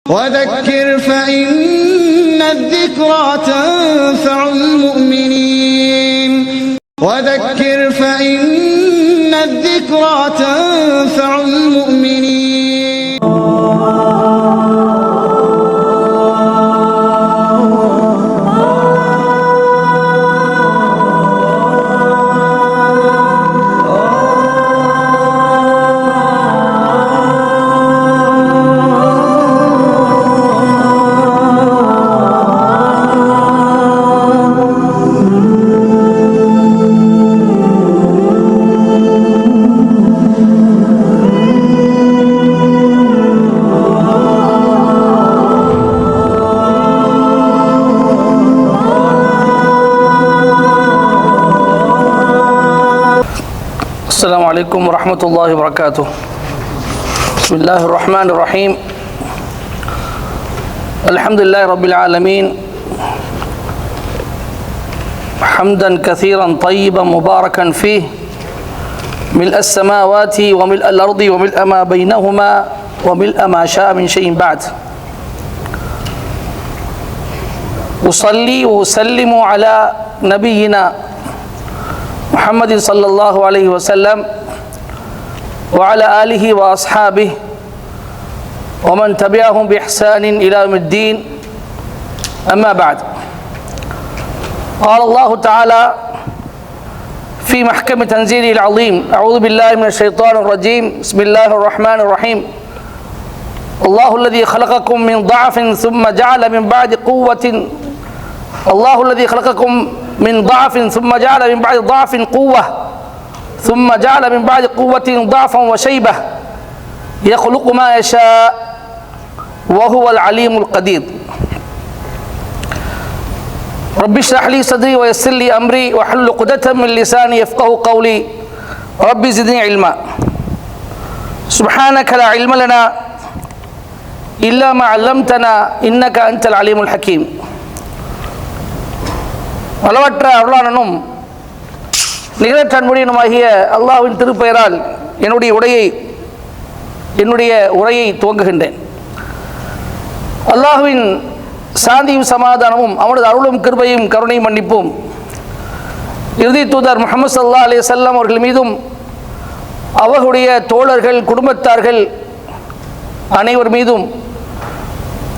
وذكر فإن الذكرى تنفع المؤمنين وذكر فإن الذكرى تنفع المؤمنين السلام عليكم ورحمة الله وبركاته. بسم الله الرحمن الرحيم. الحمد لله رب العالمين حمدا كثيرا طيبا مباركا فيه ملء السماوات وملء الأرض وملء ما بينهما وملء ما شاء من شيء بعد. أصلي وأسلم على نبينا محمد صلى الله عليه وسلم وعلى آله وأصحابه ومن تبعهم بإحسان إلى يوم الدين. أما بعد، قال الله تعالى في محكم تنزيله العظيم: أعوذ بالله من الشيطان الرجيم، بسم الله الرحمن الرحيم. الله الذي خلقكم من ضعف ثم جعل من بعد قوة الله الذي خلقكم من ضعف ثم جعل من بعد ضعف قوة ثم جعل من بعد قوة ضعفا وشيبة يخلق ما يشاء وهو العليم القدير. رب اشرح لي صدري ويسر لي أمري واحلل عقدة من لساني يفقهوا قولي رب زدني علما. سبحانك لا علم لنا إلا ما علمتنا إنك أنت العليم الحكيم. அளவற்ற அருளாளனும் நிகழற்ற அன்புடையனுமாகிய அல்லாஹ்வின் திருப்பெயரால் என்னுடைய உரையை துவங்குகின்றேன். அல்லாஹ்வின் சாந்தியும் சமாதானமும் அவனது அருளும் கிருபையும் கருணையும் மன்னிப்பும் இறுதி தூதர் முஹம்மது ஸல்லல்லாஹு அலைஹி வஸல்லம் அவர்கள் மீதும் அவர்களுடைய தோழர்கள் குடும்பத்தார்கள் அனைவர் மீதும்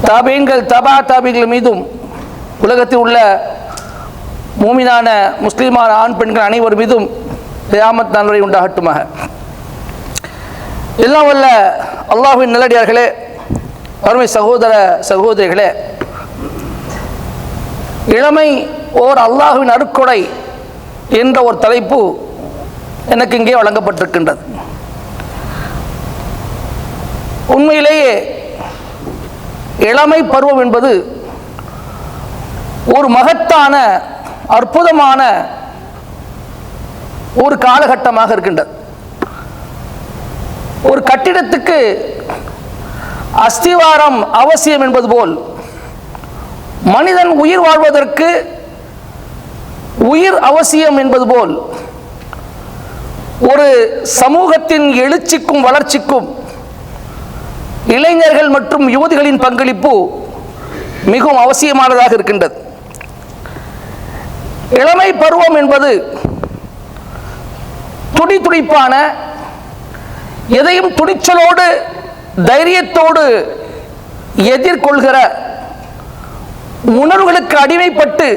தாபீன்கள் தபா தாபீன்கள் மீதும் உலகத்தில் உள்ள மூமினான முஸ்லிமான ஆண் பெண்கள் அனைவர் மீதும் கியாமத் நாள் வரை உண்டாகட்டுமாக. எல்லாம் வல்ல அல்லாஹ்வின் நல்லடியார்களே, அருமை சகோதர சகோதரிகளே, இளமை ஓர் அல்லாஹ்வின் அருட்கொடை என்ற ஒரு தலைப்பு எனக்கு இங்கே வழங்கப்பட்டிருக்கின்றது. உண்மையிலேயே இளமை பருவம் என்பது ஒரு மகத்தான அற்புதமான ஒரு காலகட்டமாக இருக்கின்றது. ஒரு கட்டிடத்துக்கு அஸ்திவாரம் அவசியம் என்பது போல் மனிதன் உயிர் வாழ்வதற்கு உயிர் அவசியம் என்பது போல் ஒரு சமூகத்தின் எழுச்சிக்கும் வளர்ச்சிக்கும் இளைஞர்கள் மற்றும் யுவதிகளின் பங்களிப்பு மிகவும் அவசியமானதாக இருக்கின்றது. இளமை பருவம் என்பது துடிதுடிப்பான, எதையும் துணிச்சலோடு தைரியத்தோடு எதிர்கொள்கிற, உணர்வுகளுக்கு அடிமைப்பட்டு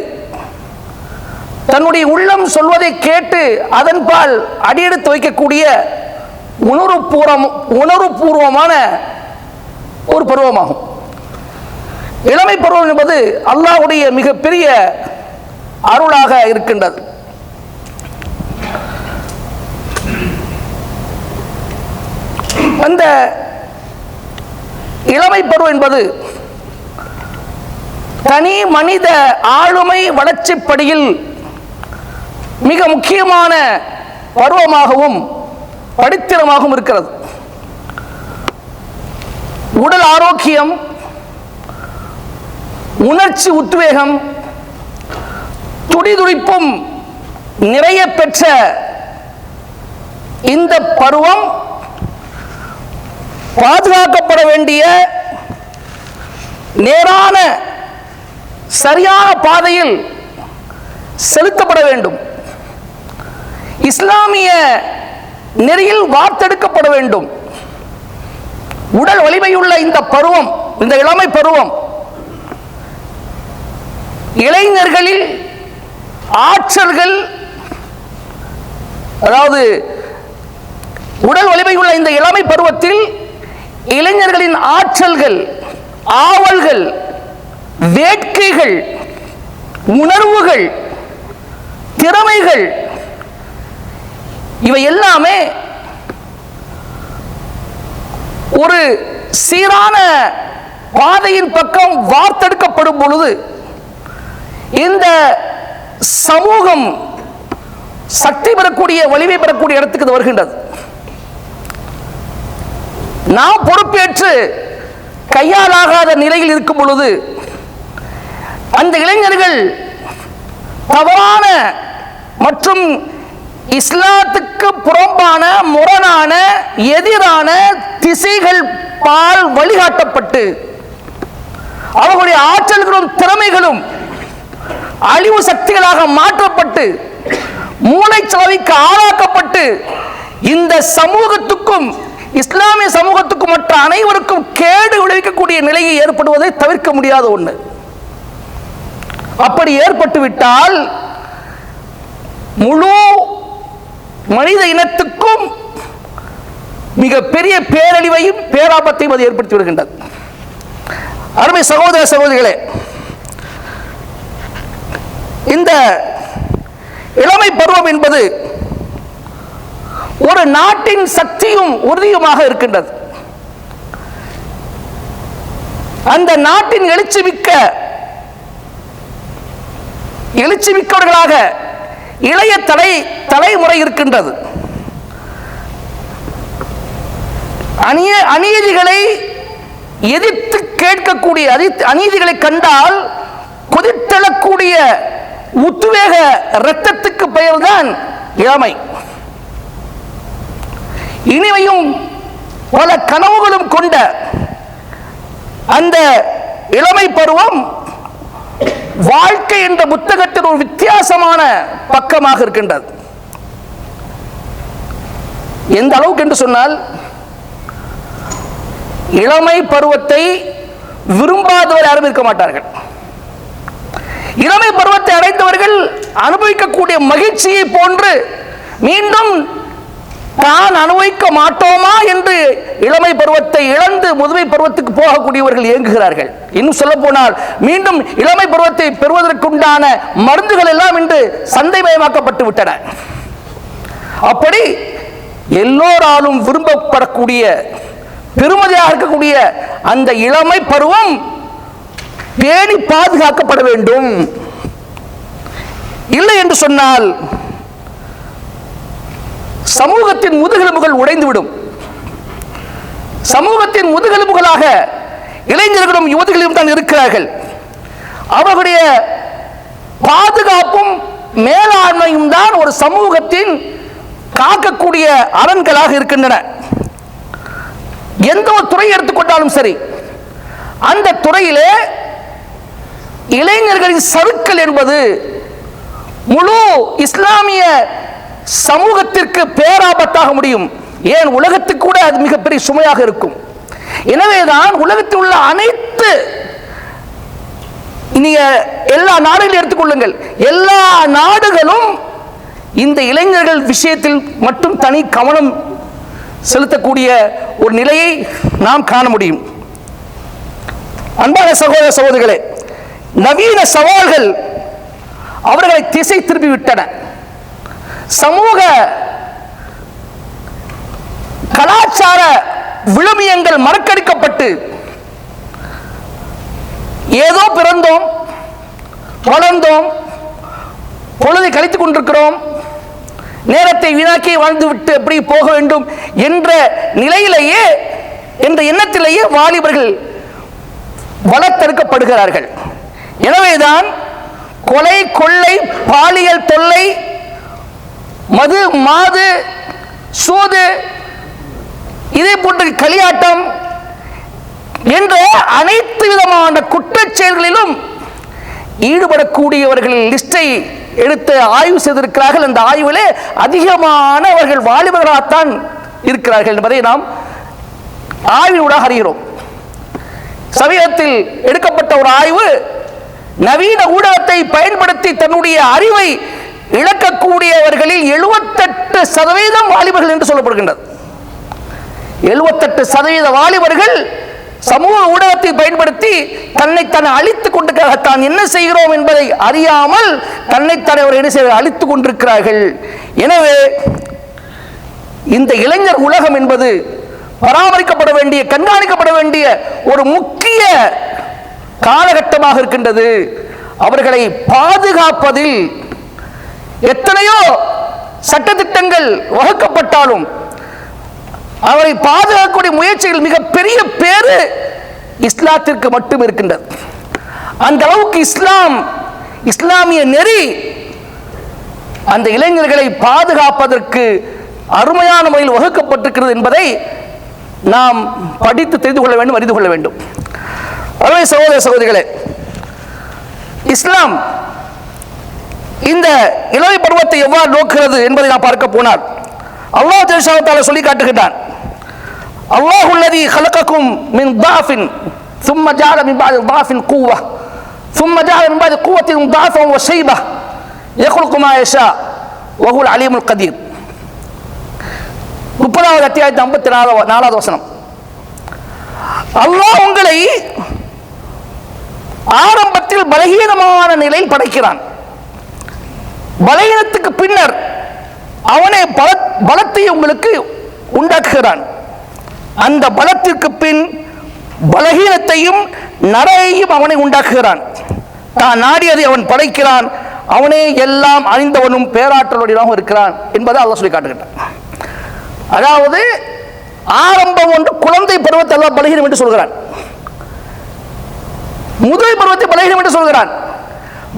தன்னுடைய உள்ளம் சொல்வதை கேட்டு அதன்பால் அடியெடுத்து வைக்கக்கூடிய உணர்வுபூர்வமான ஒரு பருவமாகும். இளமை பருவம் என்பது அல்லாஹ்வுடைய மிகப்பெரிய அருளாக இருக்கின்றது. அந்த இளமை பருவம் என்பது தனி மனித ஆளுமை வளர்ச்சிப்படியில் மிக முக்கியமான பருவமாகவும் படித்திரமாகவும் இருக்கிறது. உடல் ஆரோக்கியம், உணர்ச்சி உத்வேகம், துடிதுடிப்பும் நிறைய பெற்ற இந்த பருவம் பாதுகாக்கப்பட வேண்டிய நேரான சரியான பாதையில் செலுத்தப்பட வேண்டும். இஸ்லாமிய நெறியில் வார்த்தெடுக்கப்பட வேண்டும். உடல் வலிமையுள்ள இந்த பருவம், இந்த இளமை பருவம், இளைஞர்களில் ஆற்றல்கள், அதாவது உடல் வலிமையுள்ள இந்த இளமை பருவத்தில் இளைஞர்களின் ஆற்றல்கள், ஆவல்கள், வேட்கைகள், உணர்வுகள், திறமைகள், இவை எல்லாமே ஒரு சீரான பாதையின் பக்கம் வார்த்தெடுக்கப்படும் பொழுது இந்த சமூகம் சக்தி பெறக்கூடிய, வலிமை பெறக்கூடிய இடத்துக்கு இது வருகின்றது. நாம் பொறுப்பேற்று கையாலாகாத நிலையில் இருக்கும் பொழுது அந்த இளைஞர்கள் தவறான மற்றும் இஸ்லாத்துக்கு புறம்பான, முரணான, எதிரான திசைகள் பால் வழிகாட்டப்பட்டு அவர்களுடைய ஆற்றல்களும் திறமைகளும் அழிவு சக்திகளாக மாற்றப்பட்டு மூளைச்சலவைக்கு ஆளாக்கப்பட்டு இந்த சமூகத்துக்கும் இஸ்லாமிய சமூகத்துக்கும் மற்ற அனைவருக்கும் கேடு விளைவிக்கக்கூடிய நிலையை ஏற்படுவதை தவிர்க்க முடியாத ஒன்று. அப்படி ஏற்பட்டுவிட்டால் முழு மனித இனத்துக்கும் மிகப்பெரிய பேரழிவையும் பேராபத்தையும் அது ஏற்படுத்தி வருகின்றது. அருமை சகோதர சகோதரிகளே, இந்த இளமை பருவம் என்பது ஒரு நாட்டின் சக்தியும் உறுதியுமாக இருக்கின்றது. அந்த நாட்டின் எழுச்சி மிக்கவர்களாக இளைய தலைமுறை இருக்கின்றது. அநீதிகளை எதிர்த்து கேட்கக்கூடிய, அநீதிகளை கண்டால் கொதித்தெழக்கூடிய உத்வேக இரத்தத்துக்கு பெயர்தான் இளமை. இனிமையும் பல கனவுகளும் கொண்ட அந்த இளமை பருவம் வாழ்க்கை என்ற புத்தகத்தின் ஒரு வித்தியாசமான பக்கமாக இருக்கின்றது. எந்த அளவுக்கு என்று சொன்னால், இளமை பருவத்தை விரும்பாதவர் யாரும் இருக்க மாட்டார்கள். இளமை பருவத்தை அடைந்தவர்கள் அனுபவிக்கக்கூடிய மகிழ்ச்சியை போன்று மீண்டும் தான் அனுபவிக்க மாட்டோமா என்று இளமை பருவத்தை இழந்து முதுமை பருவத்துக்கு போகக்கூடியவர்கள் இயங்குகிறார்கள். இன்னும் சொல்ல போனால், மீண்டும் இளமை பருவத்தை பெறுவதற்குண்டான மருந்துகள் எல்லாம் இன்று சந்தைமயமாக்கப்பட்டு விட்டன. அப்படி எல்லோராலும் விரும்பப்படக்கூடிய, பெருமதியாக இருக்கக்கூடிய அந்த இளமை பருவம் பேணி பாதுகாக்கப்பட வேண்டும். இல்லை என்று சொன்னால் சமூகத்தின் முதுகெலும்புகள் உடைந்துவிடும். சமூகத்தின் முதுகெலும்புகளாக இளைஞர்களும் யுவதிகளும் தான் இருக்கிறார்கள். அவர்களுடைய பாதுகாப்பும் மேலாண்மையும் தான் ஒரு சமூகத்தின் காக்கக்கூடிய அரண்களாக இருக்கின்றன. எந்த ஒரு துறையை எடுத்துக்கொண்டாலும் சரி, அந்த துறையிலே இளைஞர்களின் சறுக்கல் என்பது முழு இஸ்லாமிய சமூகத்திற்கு பேராபத்தாக முடியும். ஏன், உலகத்துக்கு கூட அது மிகப்பெரிய சுமையாக இருக்கும். எனவேதான் உலகத்தில் உள்ள அனைத்து, நீங்க எல்லா நாடுகளையும் எடுத்துக்கொள்ளுங்கள், எல்லா நாடுகளும் இந்த இளைஞர்கள் விஷயத்தில் மட்டும் தனி கவனம் செலுத்தக்கூடிய ஒரு நிலையை நாம் காண முடியும். அன்பான சகோதர சகோதரிகளே, நவீன சவால்கள் அவர்களை திசை திருப்பிவிட்டன. சமூக கலாச்சார விழுமியங்கள் மறக்கடிக்கப்பட்டு ஏதோ பிறந்தோம், வளர்ந்தோம், பொழுதை கழித்துக் கொண்டிருக்கிறோம், நேரத்தை வீணாக்கி வாழ்ந்துவிட்டு எப்படி போக வேண்டும் என்ற நிலையிலேயே, என்ற எண்ணத்திலேயே வாலிபர்கள் வளர்த்தெடுக்கப்படுகிறார்கள். எனவேதான் கொலை, கொள்ளை, பாலியல் தொல்லை, மது, மாது, சூது, இதே போன்ற களியாட்டம் என்ற அனைத்து விதமான குற்றச் செயல்களிலும் ஈடுபடக்கூடியவர்களின் லிஸ்டை எடுத்து ஆய்வு செய்திருக்கிறார்கள். அந்த ஆய்விலே அதிகமானவர்கள் வாலிபர்களாகத்தான் இருக்கிறார்கள் என்பதை நாம் ஆய்வினூடாக அறிகிறோம். சமீபத்தில் எடுக்கப்பட்ட ஒரு ஆய்வு, நவீன ஊடகத்தை பயன்படுத்தி தன்னுடைய அறிவை இழக்கக்கூடியவர்களில் 78% வாலிபர்கள் என்று சொல்லப்படுகின்றது. 78% வாலிபர்கள் சமூக ஊடகத்தை பயன்படுத்தி தன்னைத்தானே அழித்துக் கொண்டு தான் என்ன செய்கிறோம் என்பதை அறியாமல் தன்னைத்தானே அவர் என்ன செய்ய அழித்துக் கொண்டிருக்கிறார்கள். எனவே இந்த இளைஞர் உலகம் என்பது பராமரிக்கப்பட வேண்டிய, கண்காணிக்கப்பட வேண்டிய ஒரு முக்கிய காலகட்டமாக இருக்கின்றது. அவர்களை பாதுகாப்பதில் எத்தனையோ சட்டத்திட்டங்கள் வகுக்கப்பட்டாலும் அவரை பாதுகாக்கக்கூடிய முயற்சிகள் மிகப்பெரிய பேரு இஸ்லாத்திற்கு மட்டும் இருக்கின்றது. அந்த அளவுக்கு இஸ்லாமிய நெறி அந்த இளைஞர்களை பாதுகாப்பதற்கு அருமையான முறையில் வகுக்கப்பட்டிருக்கிறது என்பதை நாம் படித்து தெரிந்து கொள்ள வேண்டும், அறிந்து கொள்ள வேண்டும். அருமை சகோதர சகோதரிகளே, இஸ்லாம் இந்த இளமை பருவத்தை எவ்வாறு நோக்குகிறது என்பதை நாம் பார்க்க போனால் அல்லாஹ் ஜல்ல தஆலா சொல்லி காட்டுகிறான். அல்லாஹுல்லதி خلقكم من ضعف ثم جعل من بعد ضعف قوة ثم جعل من بعد قوة ضعفا وشيبة يخلق ما يشاء وهو العليم القدير. 30வது அத்தியாயத்து 54வது வசனம். அல்லாஹ் உங்களை ஆரம்பத்தில் பலகீனமான நிலையில் படைக்கிறான். பலகீனத்துக்கு பின்னர் அவனே பலத்தை உங்களுக்கு உண்டாக்குகிறான். அந்த பலத்திற்கு பின் பலகீனத்தையும் நரையையும் அவனை உண்டாக்குகிறான். தான் நாடியதை அவன் படைக்கிறான். அவனே எல்லாம் அறிந்தவனும் பேராற்றலுடையவனாகவும் இருக்கிறான் என்பதை அல்லாஹ் சொல்லி காட்டுகிறான். அதாவது ஆரம்பம் ஒன்று குழந்தை பருவத்தை அல்லாஹ் பலகீனம் என்று சொல்கிறான். முதல் பருவத்தை பலகீனம் என்று சொல்கிறான்.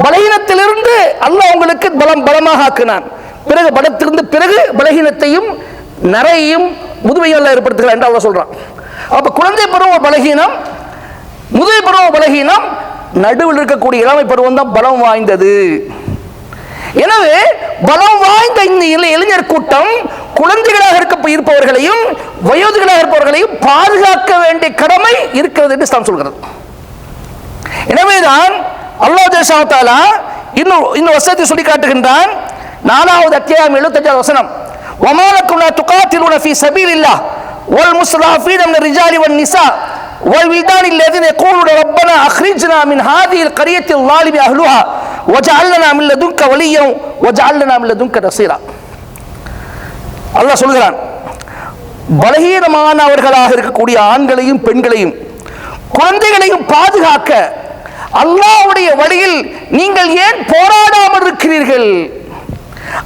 பலகீனத்திலிருந்து அல்லாஹ் உங்களுக்கு பலமாக ஆக்கினான். பிறகு பலத்திலிருந்து பிறகு பலகீனத்தையும் நரையையும் முதுமையும் ஏற்படுத்துகிறான் என்று அல்லாஹ் சொல்றான். அப்ப குழந்தை பருவ பலகீனம், முதல் பருவ பலகீனம், நடுவில் இருக்கக்கூடிய இளமை பருவம் தான் பலம் வாய்ந்தது. எனவே பலம் வாய்ந்த இந்த இளைஞர் கூட்டம் குழந்தைகளாக இருப்பவர்களையும் வயோதிகளாக இருப்பவர்களையும் பாதுகாக்க வேண்டிய கடமை இருக்கிறது என்று இஸ்லாம் சொல்கிறது. எனவேதான் அல்லாஹ் ஜல்ல தஆலா இன்னும் வசனத்தை சொல்லி காட்டுகின்றான். 4வது அத்தியாயம் 75வது வசனம். وما لكم لا تقاتلون في سبيل الله والمستضعفين من الرجال والنساء والولدان الذين يقولون ربنا أخرجنا من هذه القرية الظالم أهلها واجعل لنا من لدنك وليا واجعل لنا من لدنك نصيرا. அல்லாஹ் சொல்கிறான், பலகீனமானவர்களாக இருக்கக்கூடிய ஆண்களையும் பெண்களையும் குழந்தைகளையும் பாதுகாக்க அல்லாஹ்வுடைய வழியில் நீங்கள் ஏன் போராடாமல் இருக்கிறீர்கள்?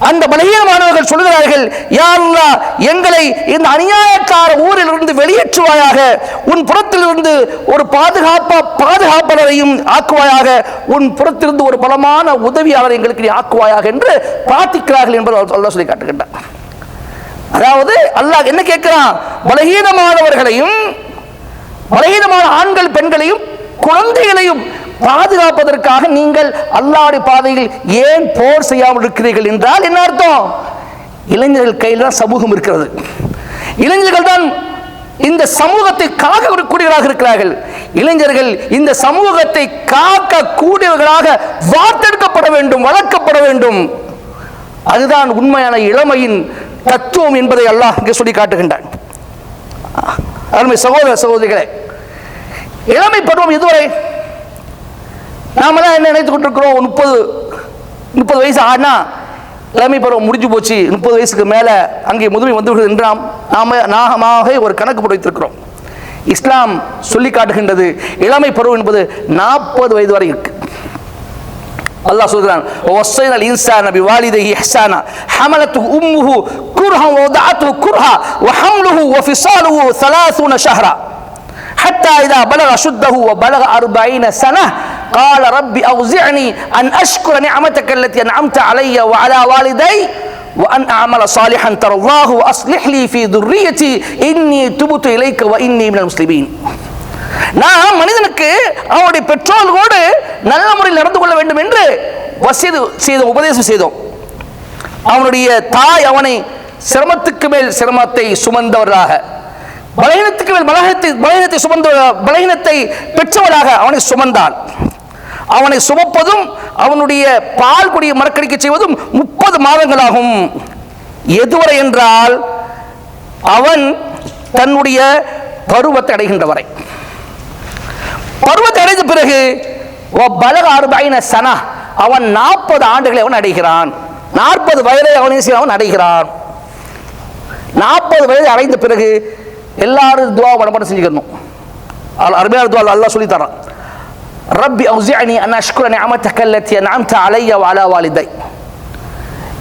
அந்த பலகீனமானவர்கள் சொல்கிறார்கள், யா அல்லாஹ், எங்களை இந்த அநியாயக்கார ஊரில் இருந்து வெளியேற்றுவாயாக, உன் புறத்திலிருந்து ஒரு பாதுகாப்பாளரையும் ஆக்குவாயாக, உன் புறத்திலிருந்து ஒரு பலமான உதவியாளரை எங்களுக்கு நீ ஆக்குவாயாக என்று பிரார்த்திக்கிறார்கள் என்பது அல்லாஹ் சொல்லி காட்டுகின்றார். அதாவது அல்லாஹ் என்ன கேட்கிறான்? பலகீனமானவர்களையும் பலகீனமான ஆண்கள் பெண்களையும் குழந்தைகளையும் பாதுகாப்பதற்காக நீங்கள் அல்லாஹ்வுடைய பாதையில் ஏன் போர் செய்யாமல் இருக்கிறீர்கள் என்றால் என்ன அர்த்தம்? இளைஞர்கள் கையில் தான் சமூகம் இருக்கிறது. இளைஞர்கள் தான் இந்த சமூகத்தை காக்கக்கூடியவர்களாக இருக்கிறார்கள். இளைஞர்கள் இந்த சமூகத்தை காக்கக்கூடியவர்களாக வார்த்தெடுக்கப்பட வேண்டும், வளர்க்கப்பட வேண்டும். அதுதான் உண்மையான இளமையின் தத்துவம் என்பதை அல்லாஹ் இங்கே சொல்லி காட்டுகின்றான். அருமை சகோதர சகோதரிகளே, இளமை பருவம் இதுவரை நாமெல்லாம் என்ன நினைத்துக் கொண்டிருக்கிறோம்? 30 வயசு ஆனா இளமை பருவம் முடிஞ்சு போச்சு, 30 வயசுக்கு மேல அங்கே முதுமை வந்துவிடுகிறது என்று நாமாக ஒரு கணக்கு போட்டு வைத்திருக்கிறோம். இஸ்லாம் சொல்லி காட்டுகின்றது, இளமை பருவம் என்பது 40 வயது வரை இருக்கு. அல்லாஹ் சொல்கிறான், வஸைனல் இன்சான பிவாலிதைஹி இஹ்சானா ஹமலத்துஹு உம்முஹு குர்ஹா வவதஅத்துஹு குர்ஹா வஹம்லுஹு வஃபிசாலுஹு 30 ஷஹ்ரா حتى إذا بلغ أشده وبلغ 40 سنة قال ربي أوزعني أن أشكر نعمتك التي أنعمت علي وعلى والدي وأن أعمل صالحا ترضاه وأصلح لي في ذريتي إني تبت إليك وإني من المسلمين. நாம் மனிதனுக்கு அவனுடைய பெற்றோர்களோடு நல்ல முறையில் நடந்து கொள்ள வேண்டும் என்று வசீது செய்தோம், உபதேசம் செய்தோம். அவனுடைய தாய் அவனை சிரமத்துக்கு மேல் சிரமத்தை சுமந்தவராக, பலகீனத்துக்கு மேல் பலகீனத்தை சுமந்த பலகீனத்தை பெற்றவராக அவனை சுமந்தாள். அவனை சுமப்பதும் அவனுடைய பால் குடியை மறக்கடிக்க செய்வதும் 30 மாதங்களாகும். எதுவரை என்றால் அவன் தன்னுடைய பருவத்தை அடைகின்ற வரை. பருவத்தை அடைந்த பிறகு சனா அவன் 40 ஆண்டுகளை அவன் அடைகிறான். 40 வயதை அவன் அடைகிறான். 40 வயது அடைந்த பிறகு எல்லாரும் துவா மனப்பாடம் செஞ்சுக்கணும். அருமையான துவா அல்லாஹ் சொல்லி தரான். ரப்பி அவ்ஸிஅனி அன் அஷ்குர நிஅமதக அல்லதி அன்அம்த அலைய வ அலா வாலிதை.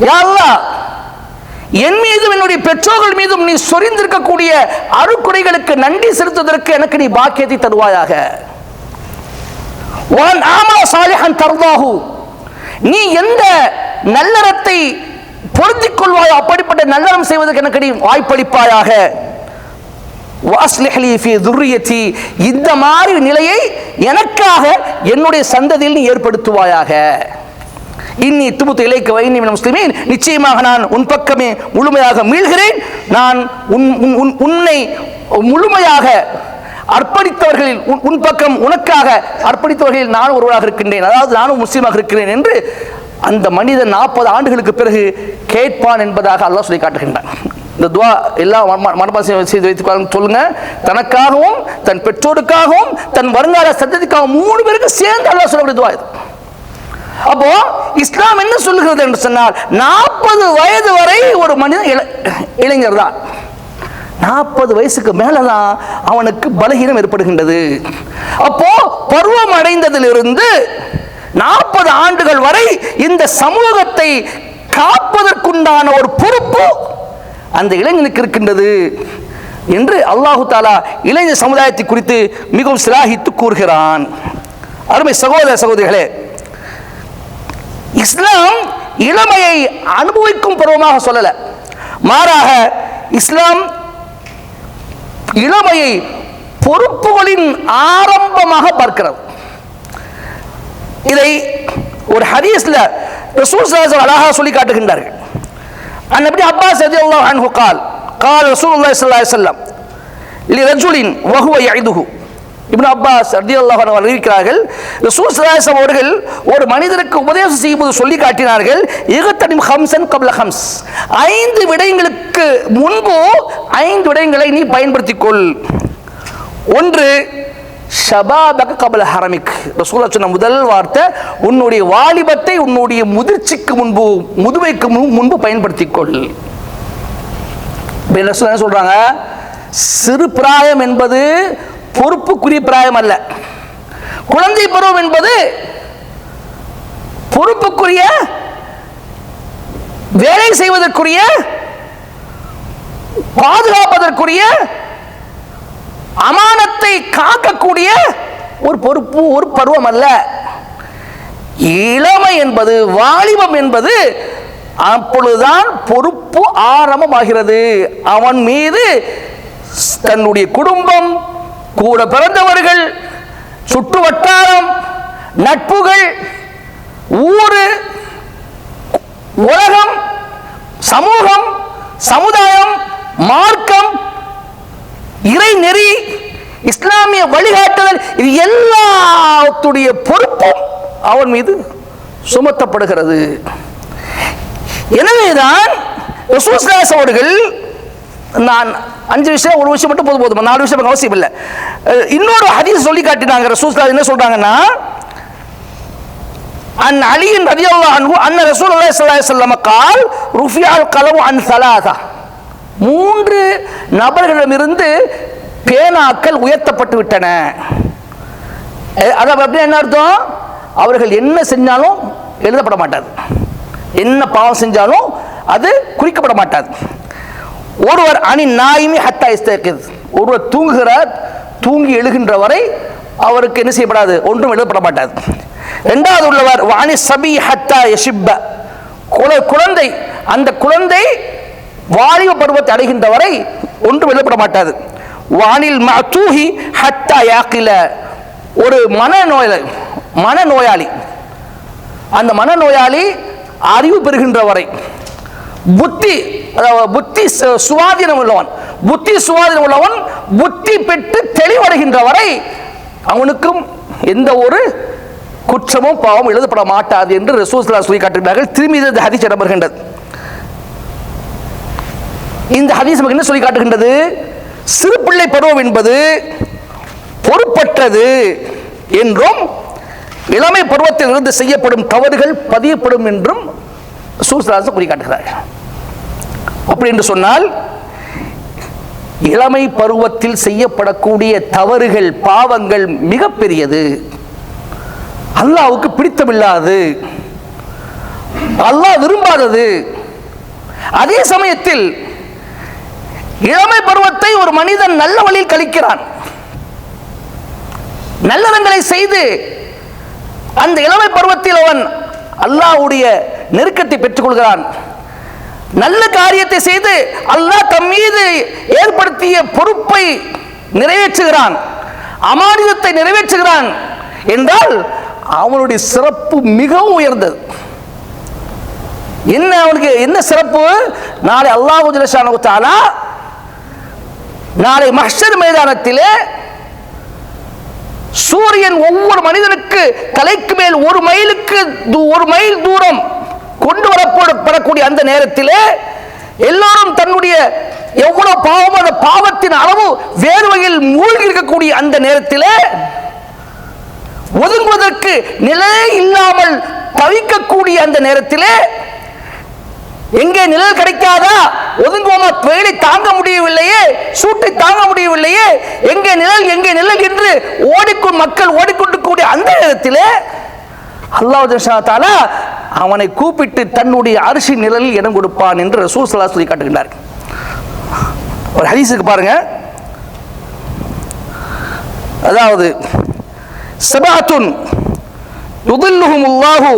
யா அல்லாஹ், என் மீதும் என்னுடைய பெற்றோர்கள் மீதும் நீ சொரிந்திருக்கக்கூடிய அருக்குறைகளுக்கு நன்றி செலுத்துவதற்கு எனக்கு நீ பாக்கியத்தை தருவாயாக. வன் ஆமா சாலிஹன் தர்தாஹு, நீ எந்த நல்லறத்தை பொருந்திக் கொள்வாயோ அப்படிப்பட்ட நல்லறம் செய்வதற்கு எனக்கு நீ வாய்ப்பளிப்பாயாக. வாஸ்லிஹ் லீ ஃபீ துர்ரியதி, இந்த மாதிரி நிலையை எனக்காக என்னுடைய சந்ததியில் நீ ஏற்படுத்துவாயாக. இன்னி துபுத்து இலைக்க வைனி மினல் முஸ்லிமீன், நிச்சயமாக நான் உன் பக்கமே முழுமையாக மீள்கிறேன். நான் உன்னை முழுமையாக அர்ப்பணித்தவர்களில் உன் பக்கம் உனக்காக அர்ப்பணித்தவர்களில் நான் ஒருவராக இருக்கின்றேன், அதாவது நானும் முஸ்லீமாக இருக்கிறேன் என்று அந்த மனிதன் 40 ஆண்டுகளுக்கு பிறகு கேட்பான் என்பதாக அல்லாஹ் சொல்லி காட்டுகின்றான். இந்த துவா எல்லாம் மனப்பாடம் செய்து வைத்து சொல்லுங்க. தனக்காகவும் தன் பெற்றோருக்காகவும் தன் வருங்கால சந்ததிக்காகவும் 3 பேருக்கு சேர்ந்து அல்லாஹ் சொல்லக்கூடிய துவா இது. அப்போ இஸ்லாம் என்ன சொல்லுகிறது என்று சொன்னால் 40 வயது வரை ஒரு மனிதன் இளைஞர் தான். 40 வயசுக்கு மேலதான் அவனுக்கு பலகீனம் ஏற்படுகின்றது. அப்போ பருவம் அடைந்ததிலிருந்து 40 ஆண்டுகள் வரை இந்த சமூகத்தை காப்பதற்குண்டான ஒரு பொறுப்பு அந்த இளைஞனுக்கு இருக்கின்றது என்று அல்லாஹு தாலா இளைஞர் சமுதாயத்தை குறித்து மிகவும் சிலாகித்து கூறுகிறான். அருமை சகோதர சகோதரிகளே, இஸ்லாம் இளமையை அனுபவிக்கும் பருவமாக சொல்லல, மாறாக இஸ்லாம் இளமையை பொறுப்புகளின் ஆரம்பமாக பார்க்கிறது. இதை ஒரு ஹதீஸ்ல ரசூல் ஸல்லல்லாஹு அலைஹி வஸல்லம் அழகாக சொல்லி காட்டுகின்றார்கள். அன் இப்னு அப்பாஸ் ரலியல்லாஹு அன்ஹு قال قال رسول الله صلى الله عليه وسلم لرجل وهو يعظه. இப்னு அப்பாஸ் ரலியல்லாஹு அன்ஹு அறிவிக்கிறார்கள், ரசூல் ஸல்லல்லாஹு அலைஹி வஸல்லம் அவர்கள் ஒரு மனிதருக்கு உபதேசம் செய்யும்போது சொல்லி காட்டினார்கள், இகத்தனிம் ஹம்சன் கப்ல ஹம்ஸ், 5 விடயங்களுக்கு முன்பு 5 விடயங்களை நீ பயன்படுத்திக் கொள். ஒன்று, ஷபாபக கபல ஹரமிக். ரசூலுல்லாஹ் சொன்ன முதல் வார்த்தை, உன்னுடைய வாலிபத்தை உன்னுடைய முதிர்ச்சிக்கு முன்பு முதுமைக்கு முன்பு பயன்படுத்திக் கொள். ரசூலுல்லாஹ் என்ன சொல்றாங்க, சிறு பிராயம் என்பது பொறுப்புக்குரிய பிராயம் அல்ல. குழந்தை பருவம் என்பது பொறுப்புக்குரிய வேலை செய்வதற்குரிய பாதுகாப்பதற்குரிய அமானத்தை காக்கக்கூடிய ஒரு பொறுப்பு, ஒரு பருவம் அல்ல. இளமை என்பது, வாலிபம் என்பது அப்பொழுதுதான் பொறுப்பு ஆரம்பமாகிறது. அவன் மீது தன்னுடைய குடும்பம், கூட பிறந்தவர்கள், சுற்று வட்டாரம், நட்புகள், ஊரு, உலகம், சமூகம், சமுதாயம், மார்க்கம், இறை நெறி, இஸ்லாமிய வழிகாட்டுதல், இது எல்லாத்துடைய பொறுப்பும் அவன் மீது சுமத்தப்படுகிறது. எனவேதான் ரசூல் ஸல்லல்லாஹு அலைஹி வஸல்லம் அவர்கள், நான் 5 விஷயம், ஒரு விஷயம் மட்டும் போதும், 4 விஷயம் அவசியம் இல்லை. இன்னொரு ஹதீஸ் சொல்லி காட்டினாங்க. ரசூல் ஸல்லல்லாஹு அலைஹி வஸல்லம் என்ன சொல்றாங்கன்னா, அன் அலி ரலியல்லாஹு அன்ஹு அன்ன ரசூலுல்லாஹி ஸல்லல்லாஹு அலைஹி வஸல்லம் قال رفع القلم عن 3. 3 நபர்களிடமிருந்து பேனாக்கள் உயர்த்தப்பட்டு விட்டன. அதாவது அப்படி என்ன அர்த்தம், அவர்கள் என்ன செஞ்சாலும் எழுதப்பட மாட்டாது, என்ன பாவம் செஞ்சாலும் அது குறிக்கப்பட மாட்டாது. ஒருவர் அணி நாயிமி ஹத்தா இஸ்தகித், ஒருவர் தூங்குகிறார், தூங்கி எழுகின்ற வரை அவருக்கு என்ன செய்யப்படாது, ஒன்றும் எழுதப்பட மாட்டாது. 2வது உள்ளவர் வாணி சபி ஹத்தா யஷிப்ப, குழந்தை, அந்த குழந்தை வாலிப பருவத்தை அடைகின்ற வரை ஒன்றும் எழுதப்பட மாட்டாது. வானில் மஅதூஹி ஹத்தா யாகில. ஒரு மனநோயாளி, அந்த மனநோயாளி அறிவு பெறுகின்ற வரை, புத்தி சுவாதீனம் உள்ளவன், புத்தி பெற்று தெளிவடைகின்ற வரை அவனுக்கும் எந்த ஒரு குற்றமும் பாவம் எழுதப்பட மாட்டாது என்று ரசூல் ஸல்லல்லாஹு அலைஹி வஸல்லம் சொல்லி காட்டுகிறார்கள். திரும்பி இந்த ஹதீஸ் இடம்பெறுகின்றது. இந்த ஹதீஸ் என்ன சொல்லி காட்டுகின்றது? சிறு பிள்ளை பருவம் என்பது பொறுப்பற்றது என்றும் இளமை பருவத்தில் இருந்து செய்யப்படும் தவறுகள் பதியப்படும் என்றும் ரசூல் ஸல்லல்லாஹு அலைஹி வஸல்லம் கூறி காட்டுகிறார்கள். அப்படி என்று சொன்னால் இளமை பருவத்தில் செய்யப்படக்கூடிய தவறுகள், பாவங்கள் மிகப்பெரியது, அல்லாஹ்வுக்கு பிடித்தமில்லாது, அல்லாஹ் விரும்பாதது. அதே சமயத்தில் இளமை பருவத்தை ஒரு மனிதன் நல்ல வழியில் கழிக்கிறான், நல்லறங்களை செய்து அந்த இளமை பருவத்தில் அவன் அல்லாஹ்வுடைய நெருக்கத்தை பெற்றுக் கொள்கிறான், நல்ல காரியத்தை செய்து அல்லாஹ் தம் மீது ஏற்படுத்திய பொறுப்பை நிறைவேற்றுகிறான், அமானிதத்தை நிறைவேற்றுகிறான் என்றால் அவனுடைய சிறப்பு மிகவும் உயர்ந்தது. என்ன அவனுக்கு என்ன சிறப்பு? நாளை அல்லாஹ் ஜல்ல ஷானஹு தஆலா நாளை மஹ்ஷர் மைதானத்திலே சூரியன் ஒவ்வொரு மனிதனுக்கு தலைக்கு மேல் ஒரு மைல் தூரம் கொண்டு வரப்படக்கூடிய அந்த நேரத்திலே எல்லாரும் தன்னுடைய எவ்வளவு பாவம், அந்த பாவத்தின் அளவு வேர்வையில் மூழ்கி இருக்கக்கூடிய அந்த நேரத்திலே ஒதுங்குவதற்கு நிலையே இல்லாமல் தவிக்கக்கூடிய அந்த நேரத்திலே எங்கே நிழல் கிடைக்காதா, ஒதுங்குவோமா, வெயிலை தாங்க முடியவில்லையே, சூட்டை தாங்க முடியவில்லையே, எங்கே நிழல் என்று மக்கள் ஓடிக்கொண்டிருக்கக்கூடிய அந்த நேரத்திலே அல்லாஹ் ஜல்ல தஆலா அவனை கூப்பிட்டு தன்னுடைய அரிசி நிழலில் இடம் கொடுப்பான் என்று ரசூல் ஸல்லல்லாஹு அலைஹி வஸல்லம் சொல்லி காட்டுகிறார். ஒரு ஹதீஸுக்கு பாருங்க, அதாவது சபஅத்துன் யுதில்லுஹுமுல்லாஹு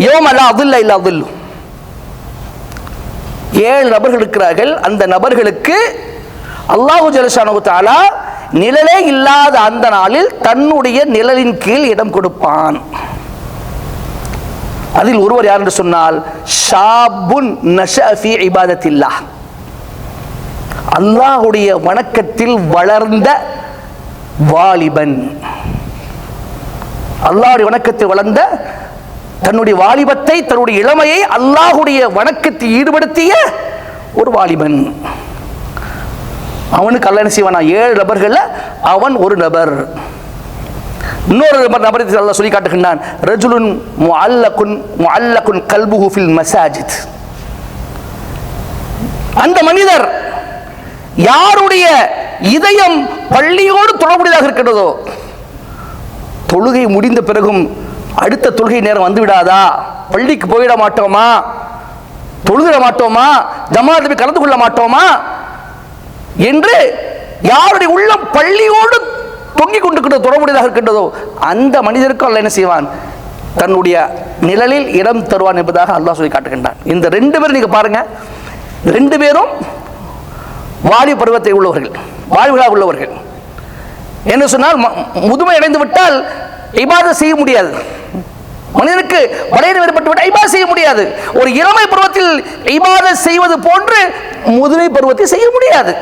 யௌம லா தில்ல இல்லா தில்லு. 7 நபர்கள் இருக்கிறார்கள். அந்த நபர்களுக்கு அல்லாஹ் ஜல்ல ஷானஹு தஆலா நிழலே இல்லாத அந்த நாளில் தன்னுடைய நிழலின் கீழ் இடம் கொடுப்பான். அதில் ஒருவர் யார் என்று சொன்னால் ஷாபுன் நஷஅ ஃபீ இபாதத்தில்லாஹ், அல்லாஹ்வுடைய வணக்கத்தில் வளர்ந்த வாலிபன். அல்லாஹ்வுடைய வணக்கத்தில் வளர்ந்த தன்னுடைய வாலிபத்தை, தன்னுடைய இளமையை அல்லாஹ்வுடைய வணக்கத்தில் ஈடுபடுத்திய ஒரு வாலிபன். அவனுக்கு அல்லாஹ் என்ன செய்வானா? 7 நபர்கள், அவன் ஒரு நபர். இன்னொரு நபரை அல்லாஹ் சொல்லி காட்டுகின்றான், ரஜுலுன் முஅல்லகுன் கல்புஹு ஃபில் மசாஜித். அந்த மனிதர் யாருடைய இதயம் பள்ளியோடு தொடர்புடையதாக இருக்கிறதோ, தொழுகை முடிந்த பிறகும் அடுத்த தொழுகை நேரம் வந்து விடாதா, பள்ளிக்கு போயிட மாட்டோமா, தொழுகிட மாட்டோமா, ஜமாஅத்தில் கலந்து கொள்ள மாட்டோமா என்று யாருடைய உள்ளம் பள்ளியோடு தொங்கிக் கொண்டிருக்கிறது, தொடர்புடையதாக இருக்கின்றதோ அந்த மனிதருக்கு அல்லாஹ் என்ன செய்வான்? தன்னுடைய நிழலில் இடம் தருவான் என்பதாக அல்லாஹ் சொல்லி காட்டுகின்றான். இந்த 2 பேரும் நீங்க பாருங்க, 2 பேரும் வாலிப பருவத்தை உள்ளவர்கள், வாழ்வுகளாக உள்ளவர்கள். என்று சொன்னால் முதுமை அடைந்து விட்டால் இபாதத் செய்ய முடியாது, மனிதனுக்கு வளையம் ஏற்பட்டு விட்டால் இபாதத் செய்ய முடியாது. ஒரு இளமை பருவத்தில் இபாதத் செய்வது போன்று முதுமை பருவத்தில் செய்ய முடியாது.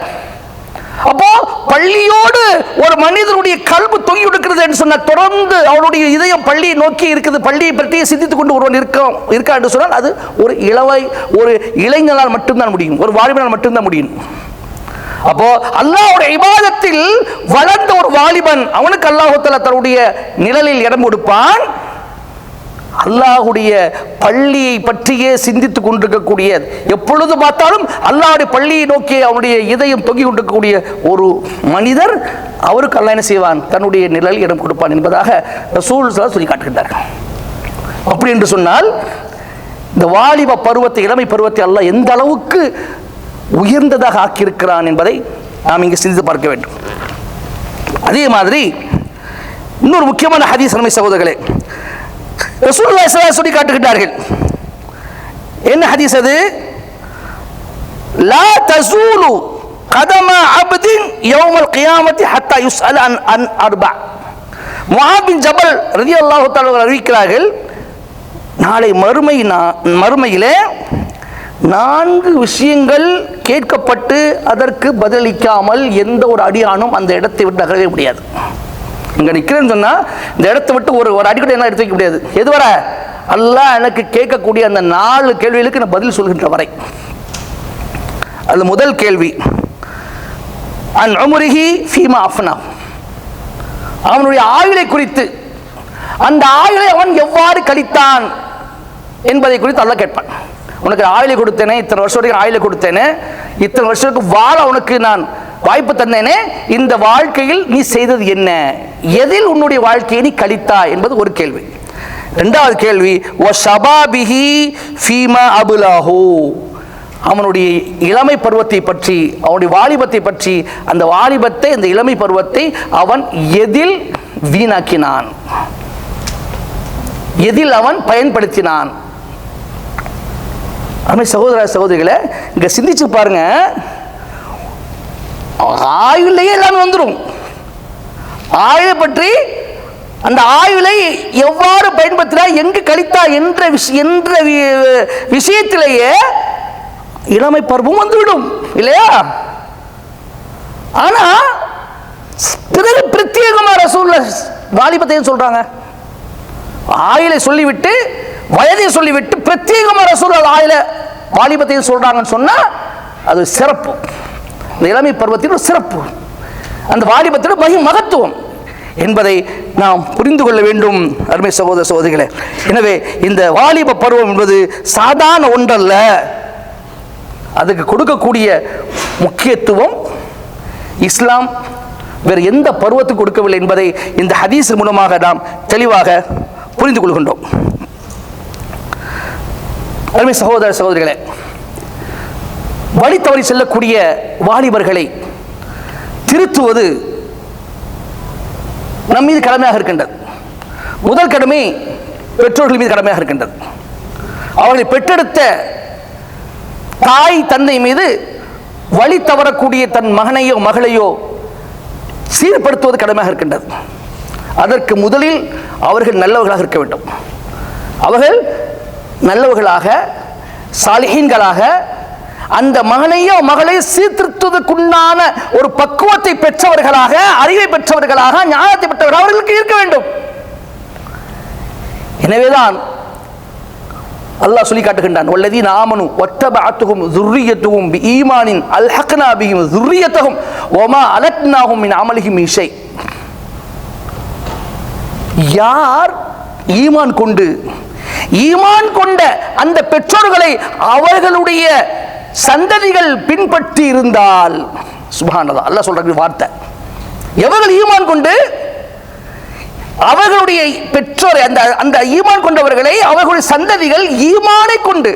அப்போ பள்ளியோடு ஒரு மனிதனுடைய கல்பு தொங்கி இருக்கிறது என்று சொன்னால், தொடர்ந்து அவனுடைய இதயம் பள்ளியை நோக்கி இருக்குது, பள்ளியை பற்றி சிந்தித்துக் கொண்டு ஒருவன் இருக்கா என்று சொன்னால் அது ஒரு இளைஞனால் மட்டும்தான் முடியும், ஒரு வாலிபனால் மட்டும்தான் முடியும். அப்போ அல்லாஹ்வுடைய இபாதத்தில் வளர்ந்த ஒரு வாலிபன், அவனுக்கு அல்லாஹ் தஆலா தன்னுடைய நிழலில் இடம் கொடுப்பான். அல்லாஹ்வுடைய பள்ளியை பற்றியே சிந்தித்துக் கொண்டிருக்கக்கூடிய, எப்பொழுது பார்த்தாலும் அல்லாஹ்வுடைய பள்ளியை நோக்கி அவனுடைய இதயம் தொங்கி கொண்டிருக்கக்கூடிய ஒரு மனிதர், அவருக்கு அல்லாஹ் என்ன செய்வான்? தன்னுடைய நிழலில் இடம் கொடுப்பான் என்பதாக ரசூல் ஸல்லல்லாஹு அலைஹி வஸல்லம் சொல்லி காட்டுகின்றார்கள். அப்படி என்று சொன்னால் இந்த வாலிப பருவத்தை, இளமை பருவத்தை அல்லாஹ் எந்த அளவுக்கு உயர்ந்ததாக ஆக்கியிருக்கிறான் என்பதை நாம் இங்கு சிந்தித்து பார்க்க வேண்டும். அதே மாதிரி இன்னொரு முக்கியமான ஹதீஸ் அருமை சகோதரர்களே, ரசூலுல்லாஹி ஸல்லல்லாஹு அலைஹி வஸல்லம் சொல்லி காட்டுகிறார்கள். என்ன ஹதீஸ் அது? லா தஸூலு கதம அப்தின் யௌமல் கியாமத்தி ஹத்தா யுஸ்அல அன் அர்பா. முஆத் பின் ஜபல் ரலியல்லாஹு தஆலா அறிவிக்கிறார்கள், நாளை மறுமையிலே 4 விஷயங்கள் கேட்கப்பட்டு அதற்கு பதிலளிக்காமல் எந்த ஒரு அடியானும் அந்த இடத்தை விட்டு நகரவே முடியாது. இங்கே நிற்கிறேன்னு சொன்னால் இந்த இடத்தை விட்டு ஒரு அடிக்கடி என்ன எடுத்து வைக்க முடியாது. எதுவரை அல்லாஹ் எனக்கு கேட்கக்கூடிய அந்த 4 கேள்விகளுக்கு நான் பதில் சொல்கின்ற வரை. அது முதல் கேள்வி, அன் உம்ரிஹி ஃபீமா அஃப்னா, அவனுடைய ஆயுளை குறித்து, அந்த ஆயுளை அவன் எவ்வாறு கழித்தான் என்பதை குறித்து அல்லாஹ் கேட்பான். உனக்கு ஆயுளை கொடுத்தேனே, இத்தனை வருஷம் வரைக்கும் ஆயுளை கொடுத்தேனே, இத்தனை வருஷத்துக்கு வாழ உனக்கு நான் வாய்ப்பு தந்தேனே, இந்த வாழ்க்கையில் நீ செய்தது என்ன, எதில் உன்னுடைய வாழ்க்கையை நீ கழித்தாய் என்பது ஒரு கேள்வி. இரண்டாவது கேள்வி, வ ஷபாபிஹி ஃபீமா அபுலாஹு, அவனுடைய இளமை பருவத்தை பற்றி, அவனுடைய வாலிபத்தை பற்றி, அந்த வாலிபத்தை, அந்த இளமை பருவத்தை அவன் எதில் வீணாக்கினான், எதில் அவன் பயன்படுத்தினான். அமை சகோதர சகோதரிகளை இங்க சிந்திச்சு பாருங்க. ஆயுளையே எல்லாமே வந்துடும். ஆயுளை பற்றி, அந்த ஆயுளை எவ்வாறு பயன்படுத்தினா, எங்கு கழித்தா என்ற விஷயத்திலேயே இளமை பருவம் வந்துவிடும் இல்லையா? ஆனா பிறகு பிரத்யேகமா ரசூலுல்லாஹ் வாலிபத்தையும் சொல்றாங்க. ஆயுளை சொல்லிவிட்டு, வயதை சொல்லிவிட்டு பிரத்யேகமா ரசூலுல்லாஹ் ஆயுள வாலிபத்தையும் சொல்றாங்கன்னு சொன்னா அது சிறப்பு. இந்த இளமை பருவத்தின் ஒரு சிறப்பு, அந்த வாலிபத்தின் மகத்துவம் என்பதை நாம் புரிந்து கொள்ள வேண்டும் அருமை சகோதர சகோதரிகளே. எனவே இந்த வாலிப பருவம் என்பது சாதாரண ஒன்றல்ல. அதுக்கு கொடுக்கக்கூடிய முக்கியத்துவம் இஸ்லாம் வேறு எந்த பருவத்துக்கு கொடுக்கவில்லை என்பதை இந்த ஹதீஸ் மூலமாக நாம் தெளிவாக புரிந்து கொள்கின்றோம். அருமை சகோதர சகோதரிகளே, வழி தவறி செல்லக்கூடிய வாலிபர்களை திருத்துவது நம் மீது கடமையாக இருக்கின்றது. முதல் கடமை பெற்றோர்கள் மீது கடமையாக இருக்கின்றது. அவர்களை பெற்றெடுத்த தாய் தந்தை மீது வழி தவறக்கூடிய தன் மகனையோ மகளையோ சீர்படுத்துவது கடமையாக இருக்கின்றது. அதற்கு முதலில் அவர்கள் நல்லவர்களாக இருக்க வேண்டும். அவர்கள் நல்லவர்களாக, சாலிஹீன்களாக, அந்த மகனையோ மகளையோ சீர்திருத்துவதற்குண்டான ஒரு பக்குவத்தை பெற்றவர்களாக, அறிவை பெற்றவர்களாக, ஞானத்தை பெற்றவர்கள் அவர்களுக்கு இருக்க வேண்டும். எனவேதான் அல்லாஹ் சொல்லி காட்டுகின்றான், வல்லதீன ஆமனு வத்தபஅத்துஹும் ذُرِّيَّتُهُم بِإِيمَانٍ أَلْحَقْنَا بِهِمْ ذُرِّيَّتَهُم وَمَا أَلَتْنَاهُم مِّنْ عَمَلِهِم مِّن شَيْءٍ. யார் ஈமான் கொண்ட அந்த பெற்றோர்களை அவர்களுடைய சந்ததிகள் பின்பற்றி இருந்தால், சுப்ஹானல்லாஹ், அல்லாஹ் சொல்ற வார்த்தை, எவர்கள் ஈமான் கொண்டு அவர்களுடைய பெற்றோரை, அந்த ஈமான் கொண்டவர்களை அவர்களுடைய சந்ததிகள் ஈமானை கொண்டு,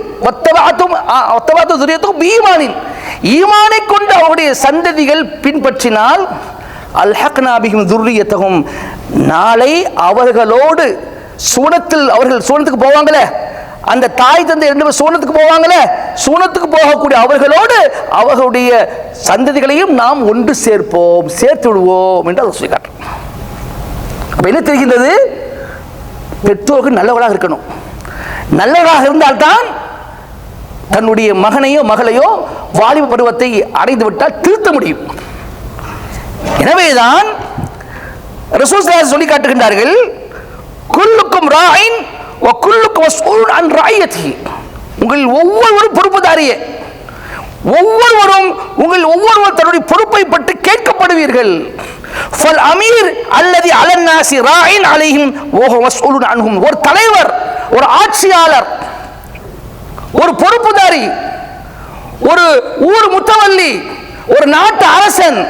ஈமானை கொண்டு அவருடைய சந்ததிகள் பின்பற்றினால், அல்ஹக்னா பிஹிம் ذُرِّيَّتَهُم, நாளை அவர்களோடு சூனத்தில், அவர்கள் சூனத்துக்கு போவாங்களே, அந்த தாய் தந்தை 2 பேர் சூனத்துக்கு போவாங்களே, சூனத்துக்கு போகக்கூடிய அவர்களோடு அவர்களுடைய சந்ததிகளையும் நாம் ஒன்று சேர்ப்போம், சேர்த்து விடுவோம் என்று அதை சொல்லி காட்டுறோம். அப்ப என்ன தெரிகின்றது? பெற்றோர்கள் நல்லவர்களாக இருக்கணும். நல்லவர்களாக இருந்தால்தான் தன்னுடைய மகனையோ மகளையோ வாலிப பருவத்தை அடைந்து விட்டால் திருத்த முடியும். எனவேதான் ரசூல் ஸல்லல்லாஹு அலைஹி வஸல்லம் சொல்லி காட்டுகின்றார்கள், குல்லுக்கும் ராயின் வ குல்லுக்கும் மஸ்ஊலுன் அன் ரஅய்யத்திஹி, உங்கள் ஒவ்வொருவரும் பொறுப்புதாரியே, ஒவ்வொருவரும் தன்னுடைய பொறுப்பை பற்றி கேட்கப்படுவீர்கள். ஃபல் அமீர் அல்லதி அலன் நாஸி ராயின் அலைஹிம் வ ஹுவ மஸ்ஊலுன் அன்ஹும், ஒரு தலைவர், ஒரு ஆட்சியாளர், ஒரு பொறுப்புதாரி, ஒரு ஊர் முத்தவல்லி, ஒரு நாட்டு அரசன்,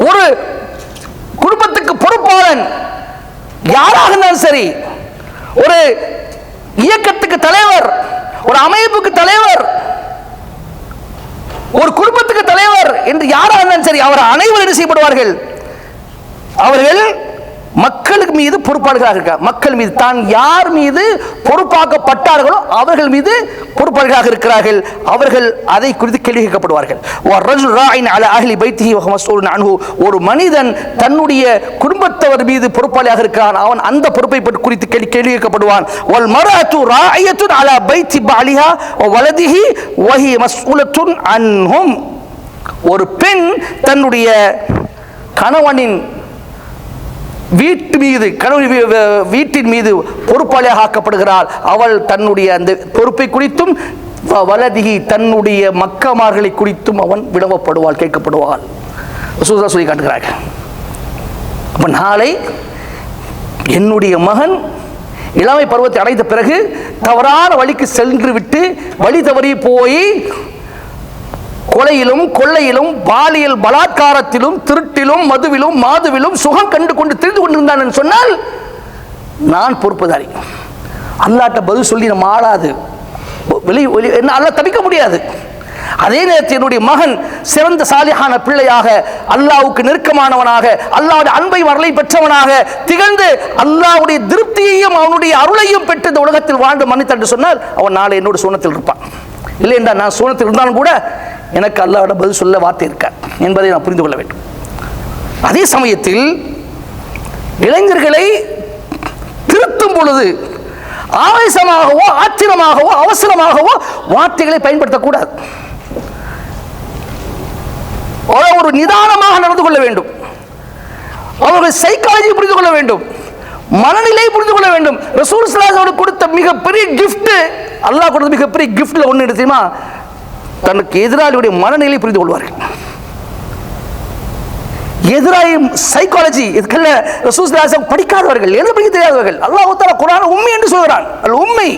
ஒரு குடும்பத்துக்கு பொறுப்பாளன், யாராக இருந்தாலும் சரி, ஒரு இயக்கத்துக்கு தலைவர், ஒரு அமைப்புக்கு தலைவர், ஒரு குடும்பத்துக்கு தலைவர் என்று யாராக இருந்தாலும் சரி, அவர் அனைவரும் என்ன செய்யப்படுவார்கள்? அவர்கள் மக்களுக்கு மீது பொறுப்பாளர்களாக இருக்கிறார். மக்கள் மீது தான் யார் மீது பொறுப்பாக்கப்பட்டார்களோ அவர்கள் மீது பொறுப்பாளர்களாக இருக்கிறார்கள். அவர்கள் அதை குறித்து கேள்வி கேட்கப்படுவார்கள். ஒரு மனிதன் தன்னுடைய குடும்பத்தவர் மீது பொறுப்பாளியாக இருக்கிறான், அவன் அந்த பொறுப்பை குறித்து கேள்வி கேட்கப்படுவான். ஒரு பெண் தன்னுடைய கணவனின் வீட்டின் மீது பொறுப்பாளியாக ஆக்கப்படுகிறாள். அவள் தன்னுடைய அந்த பொறுப்பை குறித்தும் வலதிகி தன்னுடைய மக்கமார்களை குறித்தும் அவன் விடவப்படுவாள், கேட்கப்படுவாள். சொல்லி காட்டுகிறார்கள். அப்ப நாளை என்னுடைய மகன் இளமை பருவத்தை அடைந்த பிறகு தவறான வழிக்கு சென்று விட்டு வழி தவறி போய் கொலையிலும் கொள்ளையிலும் பாலியல் பலாத்காரத்திலும் திருட்டிலும் மதுவிலும் மாதுவிலும் சுகம் கண்டு கொண்டு தெரிந்து கொண்டிருந்தான் என்று சொன்னால் நான் பொறுப்புதாரி. அல்லாஹ்ட்ட பதில் சொல்லி நம்ம ஆளாது, அல்லாஹ் தப்பிக்க முடியாது. அதே நேரத்தில் என்னுடைய மகன் சிறந்த சாலிஹான பிள்ளையாக, அல்லாஹ்வுக்கு நெருக்கமானவனாக, அல்லாஹ்வுடைய அன்பை வரலை பெற்றவனாக திகழ்ந்து அல்லாஹ்வுடைய திருப்தியையும் அவனுடைய அருளையும் பெற்று இந்த உலகத்தில் வாழ்ந்து மன்னித்தான் என்று சொன்னால் அவன் நாளை என்னோட சூனத்தில் இருப்பான். இல்லை என்றால் நான் சூனத்தில் இருந்தாலும் கூட எனக்கு அல்லாஹ்வோட பதில் சொல்ல வார்த்தை இருக்கார் என்பதை நான் புரிந்து கொள்ள வேண்டும். அதே சமயத்தில் இளைஞர்களை திருத்தும் பொழுது ஆவேசமாகவோ ஆத்திரமாகவோ அவசரமாகவோ வார்த்தைகளை பயன்படுத்தக்கூடாது. ஒரு நிதானமாக நடந்து கொள்ள வேண்டும். அவர்கள் சைக்காலஜி புரிந்து கொள்ள வேண்டும், மனநிலை புரிந்து கொள்ள வேண்டும். ரசூல் ஸல்லல்லாஹு அலைஹி வஸல்லம் கொடுத்த மிகப்பெரிய கிஃப்ட், அல்லாஹ் கொடுத்த மிகப்பெரிய கிஃப்ட்ல ஒன்று தெரியுமா? தனக்கு எதிராளியுடைய மனநிலை புரிந்து கொள்வார்கள். எதிராளி சைக்காலஜி இதுக்கல்ல ரசூல் ஸல்லல்லாஹு அலைஹி வஸல்லம் படிக்காதவர்கள், எழுத படிக்க தெரியாதவர்கள். அல்லாஹ் தஆலா குர்ஆன் உம்மி என்று சொல்கிறான். அல் உம்மி,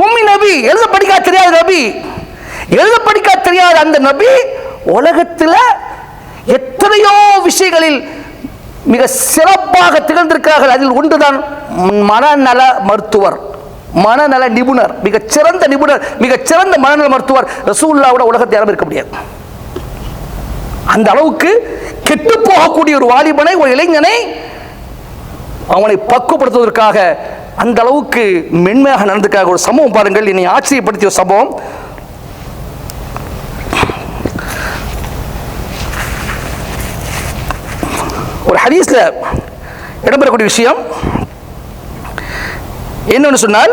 உம்மி நபி, எழுத படிக்க தெரியாத நபி. எழுத படிக்க தெரியாத அந்த நபி உலகத்தில் எத்தனையோ விஷயங்களில் மிக சிறப்பாக திகழ்ந்திருக்கிறார்கள். அதில் ஒன்றுதான் மனநல மருத்துவர், மனநல நிபுணர், மிகச்சிறந்த நிபுணர், மிகச்சிறந்த மனநல மருத்துவர். ரசூலுல்லாஹ்வோட உலகத்தை யாரும் இருக்க முடியாது. அந்த அளவுக்கு கெட்டு போகக்கூடிய ஒரு வாலிபனை, ஒரு இளைஞனை அவனை பக்குவப்படுத்துவதற்காக அந்த அளவுக்கு மென்மையாக நடந்துக்காக ஒரு சம்பவம் பாருங்கள். என்னை ஆச்சரியப்படுத்திய சம்பவம். ஒரு ஹதீஸ்ல இடம்பெறக்கூடிய விஷயம் என்னன்னு சொன்னால்,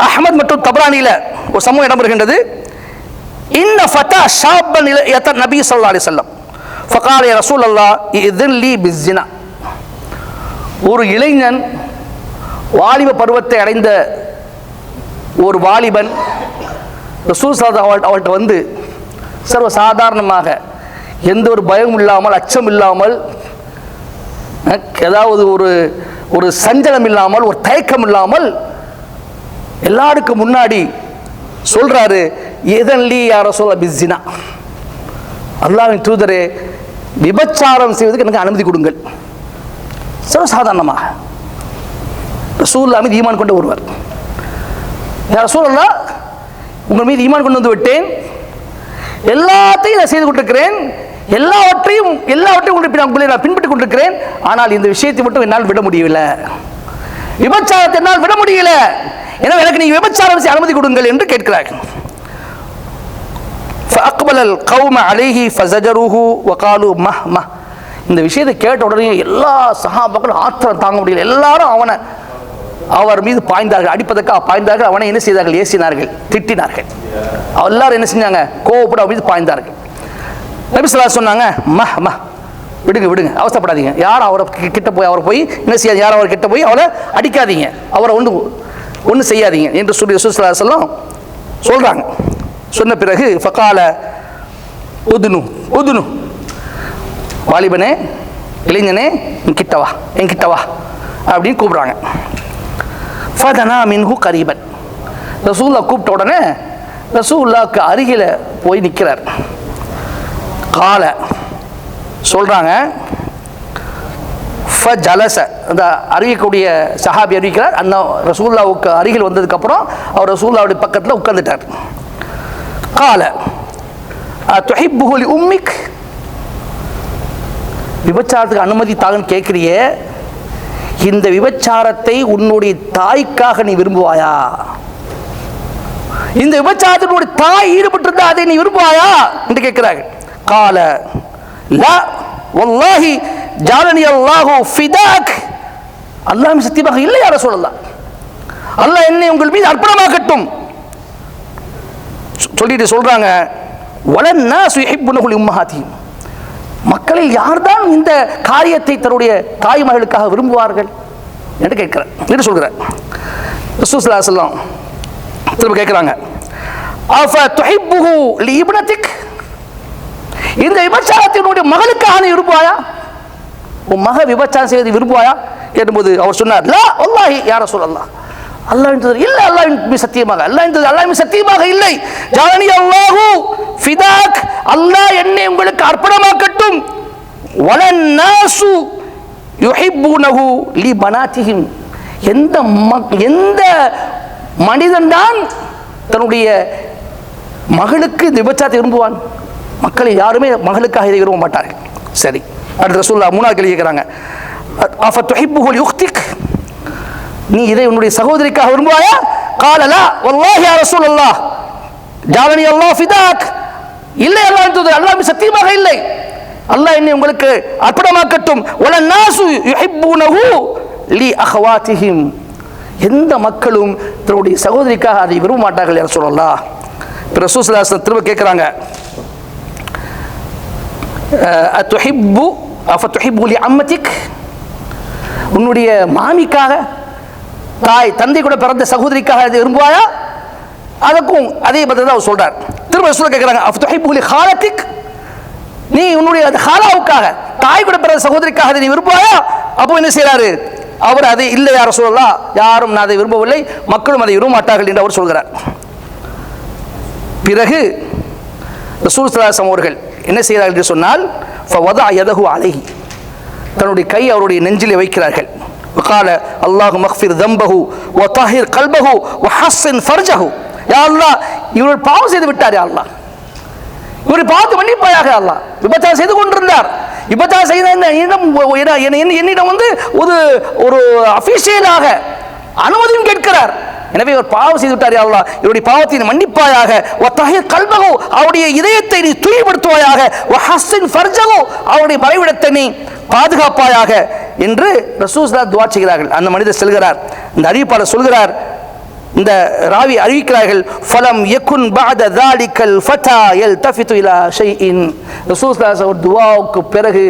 அஹ்மத் மற்றும் தபரானில ஒரு சம்பவம் இடம்பெறுகின்றது. இன்ன ஃபதா ஷாபன் யத நபி ஸல்லல்லாஹு அலைஹி வஸல்லம் ஃபகால யா ரசூலல்லாஹ் இذن லி பிஸ்ஸினா. ஒரு இளைஞன், வாலிப பருவத்தை அடைந்த ஒரு வாலிபன் ரசூல் ஸல்லல்லாஹு அலைஹி வஸல்லம் அவர்கிட்ட வந்து சர்வ சாதாரணமாக எந்த ஒரு பயம் இல்லாமல், அச்சம் இல்லாமல், ஏதாவது ஒரு சஞ்சலம் இல்லாமல், ஒரு தயக்கம் இல்லாமல் எல்லாருக்கும் முன்னாடி சொல்றாரு, எதன்லி யா ரசூலல்லாஹ் பிஸ்ஸினா, அல்லாஹ்வின் தூதரே விபச்சாரம் செய்வதற்கு எனக்கு அனுமதி கொடுங்கள். சர்வசாதாரணமாக ரசூலுல்லாஹ் மீது ஈமான் கொண்டு வருவார். யா ரசூலல்லாஹ், உங்கள் மீது ஈமான் கொண்டு வந்து விட்டேன், எல்லாத்தையும் நான் செய்து கொண்டிருக்கிறேன், எல்லாவற்றையும் உங்களை நான் பின்பற்றிக் கொண்டிருக்கிறேன். ஆனால் இந்த விஷயத்தை மட்டும் என்னால் விட முடியவில்லை, விபச்சாரத்தை என்னால் விட முடியல, எனவே எனக்கு நீங்க விபச்சாரம் செய்ய அனுமதி கொடுங்கள் என்று கேட்கிறார்கள். فأقبل القوم عليه فزجروه وقالوا مه مه. இந்த விஷயத்தை கேட்ட உடனே எல்லா சஹாபாக்களும் ஆத்திரம் தாங்க முடியல, எல்லாரும் அவர் மீது பாய்ந்தார்கள், அடிப்பதற்காக பாய்ந்தார்கள். அவனை என்ன செய்தார்கள்? ஏசினார்கள், திட்டினார்கள். எல்லாரும் என்ன செஞ்சாங்க? கோவப்பட அவன் மீது பாய்ந்தார்கள். நபி ஸல்லல்லாஹு அலைஹி சொன்னாங்க, மஹ் மஹ், விடுங்க விடுங்க, அவசரப்படாதீங்க. யாரும் அவரை கிட்ட போய் என்ன செய்யாது, யாரும் அவர் கிட்ட போய் அவரை அடிக்காதீங்க, அவரை ஒன்றும் செய்யாதீங்க என்று சொல்லி ரசூல் ஸல்லல்லாஹு அலைஹி வஸல்லம் சொல்றாங்க. சொன்ன பிறகு ஃபகால உதுனு உதுனு, வாலிபனே, இளைஞனே, என்கிட்ட வா, என்கிட்ட வா அப்படின்னு கூப்பிடுறாங்க. ஃபதனா மின்ஹு கரீபன், ரசூலுல்லாஹ் கூப்பிட்ட உடனே ரசூலுல்லாஹ்க்கு அருகில் போய் நிற்கிறார். கால சொல்றாங்க, ஃபஜலஸ, அந்த அறிவிக்கக்கூடிய சஹாபி அறிவிக்கிறார், அந்த ரசூலுல்லாஹ்வுக்கு அருகில் வந்ததுக்கப்புறம் அவர் ரசூலுல்லாஹ்வுடைய பக்கத்தில் உட்கார்ந்துட்டார். கால துஹிப்புஹு லி உம்மிக், விபச்சாரத்துக்கு அனுமதி தாங்கன்னு கேட்கிறியே, இந்த விபச்சாரத்தை உன்னுடைய தாய்க்காக நீ விரும்புவாயா? இந்த விபச்சாரத்தினுடைய தாய் ஈடுபட்டிருந்தா அதை நீ விரும்புவாயா என்று கேட்கிறாங்க. கால லா வல்லாஹி ஜாலனி அல்லாஹு ஃபிதாக், அல்லாஹ் சத்தியமாக இல்லை யா ரசூலல்லாஹ், அல்லாஹ் என்னை உங்கள் மீது அர்ப்பணமாக்கட்டும் சொல்லிட்டு சொல்றாங்க. வலன்னாசு யுஹிப்புனஹு லி உம்மஹாத்திஹிம், மக்களில் யார்தான் இந்த காரியத்தை தன்னுடைய தாய்மகளுக்காக விரும்புவார்கள் என்று கேட்கிறார் என்று சொல்கிறார். ரசூல் ஸல்லல்லாஹு அலைஹி வஸல்லம் திரும்ப கேட்கிறாங்க, அஃப துஹிப்புஹு லி இப்னதிக், இந்த விபச்சாரத்தினுடைய மகளுக்காக நீ விரும்புவாயா? உன் மக விபச்சாரம் செய்வதை விரும்புவாயா என்பது அவர் சொன்னார். லா வல்லாஹி யா ரசூலல்லாஹ், அல்லாஹ் இல்லை, அல்லாஹ் சத்தியமாக, அல்லாஹ் சத்தியமாக இல்லை. ஜாலனி அல்லாஹு ஃபிதாக், அல்லாஹ் என்னை உங்களுக்கு அர்ப்பணமாக்கட்டும். வலன்னாசு யுஹிப்புனஹு லி பனாத்திஹிம், எந்த மனிதன் தான் தன்னுடைய மகளுக்கு இந்த விபச்சாரத்தை விரும்புவான்? மக்கள் யாருமே மகளுக்காக இதை விரும்ப மாட்டார்கள். சரி, அடுத்த ரசூலுல்லாஹ் மூணாவது கேள்வி கேட்கிறாங்க. அஃப துஹிப்புஹு லி உக்திக், நீ இதை உன்னுடைய சகோதரிக்காக விரும்புவாயா? கால லா வல்லாஹி யா ரசூலல்லாஹ் ஜாலனி அல்லாஹ் ஃபிதாக், இல்லை அல்லாஹ் சத்தியமாக இல்லை, அல்லாஹ் என்னை உங்களுக்கு அர்ப்பணமாக்கட்டும். வலன்னாசு யுஹிப்புனஹு லி அஹ்வாத்திஹிம், எந்த மக்களும் தன்னுடைய சகோதரிக்காக அதை விரும்ப மாட்டார்கள் யா ரசூலல்லாஹ். ரசூல் ஸல்லல்லாஹு அலைஹி வஸல்லம் திரும்ப கேட்கிறாங்க, அஃபதுஹிப்பு லி அம்மதிக், உன்னுடைய மாமிக்காக, தாய் தந்தை கூட பிறந்த சகோதரிக்காக அதை விரும்புவாயா? அதுக்கும் அதே பதில் தான் அவர் சொல்றார். திரும்ப ரசூல் கேட்கிறாங்க, அஃபதுஹிப்பு லி ஹாலதிக், நீ உன்னுடைய ஹாலாவுக்காக, தாய் கூட பிறந்த சகோதரிக்காக அதை நீ விரும்புவாயா? அப்போ என்ன செய்யறாரு அவர்? அதை இல்லை யா ரசூலல்லாஹ், யாரும் நான் அதை விரும்பவில்லை, மக்களும் அதை விரும்ப மாட்டார்கள் என்று அவர் சொல்கிறார். பிறகு ரசூல் ஸல்லல்லாஹு அலைஹி வஸல்லம் அவர்கள் என்ன செய்கிறார்கள் என்று சொன்னால், ஃபவதஅ யதஹு அலைஹி, தன்னுடைய கை அவருடைய நெஞ்சிலே வைக்கிறார்கள். وقال اللهم اغفر ذنبه وطهر قلبه وحسن فرجه, யா அல்லாஹ் இவர் பாவம் செய்து விட்டார், யா அல்லாஹ் இவர் பாவத்தை மன்னிப்பாயாக, யா அல்லாஹ் விபச்சாரம் செய்து கொண்டிருந்தார், விபச்சாரம் செய்த என்னிடம் ஒரு அபிஷியலாக அனுமதியும் கேட்கிறார், எனவே இவர் பாவம் செய்து விட்டார், யா அல்லாஹ் இவருடைய பாவத்தை மன்னிப்பாயாக. வதஹிர் கல்பஹு, அவருடைய இதயத்தை நீ தூய்மைப்படுத்துவாயாக. வஹஸ்ஸின் ஃபர்ஜஹு, அவருடைய மறைவிடத்தை நீ பாதுகாப்பாயாக என்று ரசூல் ஸல்லல்லாஹு துஆ செய்கிறார்கள். அந்த மனிதர் செல்கிறார், இந்த அறிவிப்பாளர் சொல்கிறார், இந்த ராவி அறிவிக்கிறார்கள், ஃபலம் யகுன் பஅத ذلكல் ஃபதா யல்தஃபிது இலா ஷைஇன், ரசூல் ஸல்லல்லாஹு அலைஹி வஸல்லம் துஆவுக்கு பிறகு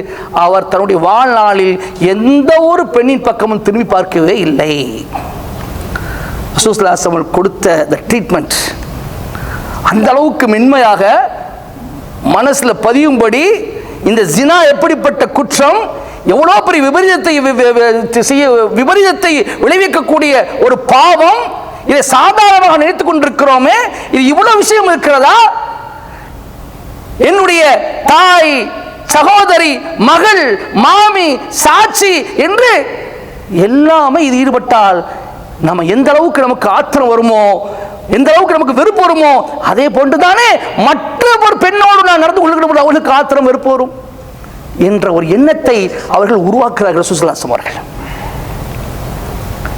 அவர் தன்னுடைய வாழ்நாளில் எந்த ஒரு பெண்ணின் பக்கமும் திரும்பி பார்க்கவே இல்லை. ரசூல் ஸல்லல்லாஹு அலைஹி வஸல்லம் கொடுத்த the ட்ரீட்மெண்ட் அந்த அளவுக்கு மென்மையாக மனசுல பதியும்படி, இந்த ஜினா எப்படிப்பட்ட குற்றம், எவ்வளோ பெரிய விபரீதத்தை விளைவிக்கக்கூடிய ஒரு பாவம், இதை சாதாரணமாக நினைத்துக் கொண்டிருக்கிறோமே, இது இவ்வளவு விஷயம் இருக்கிறதா? என்னுடைய தாய், சகோதரி, மகள், மாமி, சாட்சி என்று எல்லாமே இது ஈடுபட்டால் நம்ம எந்த அளவுக்கு நமக்கு ஆத்திரம் வருமோ, எந்த அளவுக்கு நமக்கு வெறுப்பு வருமோ, அதே போன்றுதானே மற்ற ஒரு பெண்ணோடு நான் நடந்து கொள்கிற அவர்களுக்கு ஆத்திரம் வெறுப்பு வரும் என்ற ஒரு எண்ணத்தை அவர்கள் உருவாக்குகிறார்கள் ரசூல் ஸல்லல்லாஹு அலைஹி வஸல்லம்.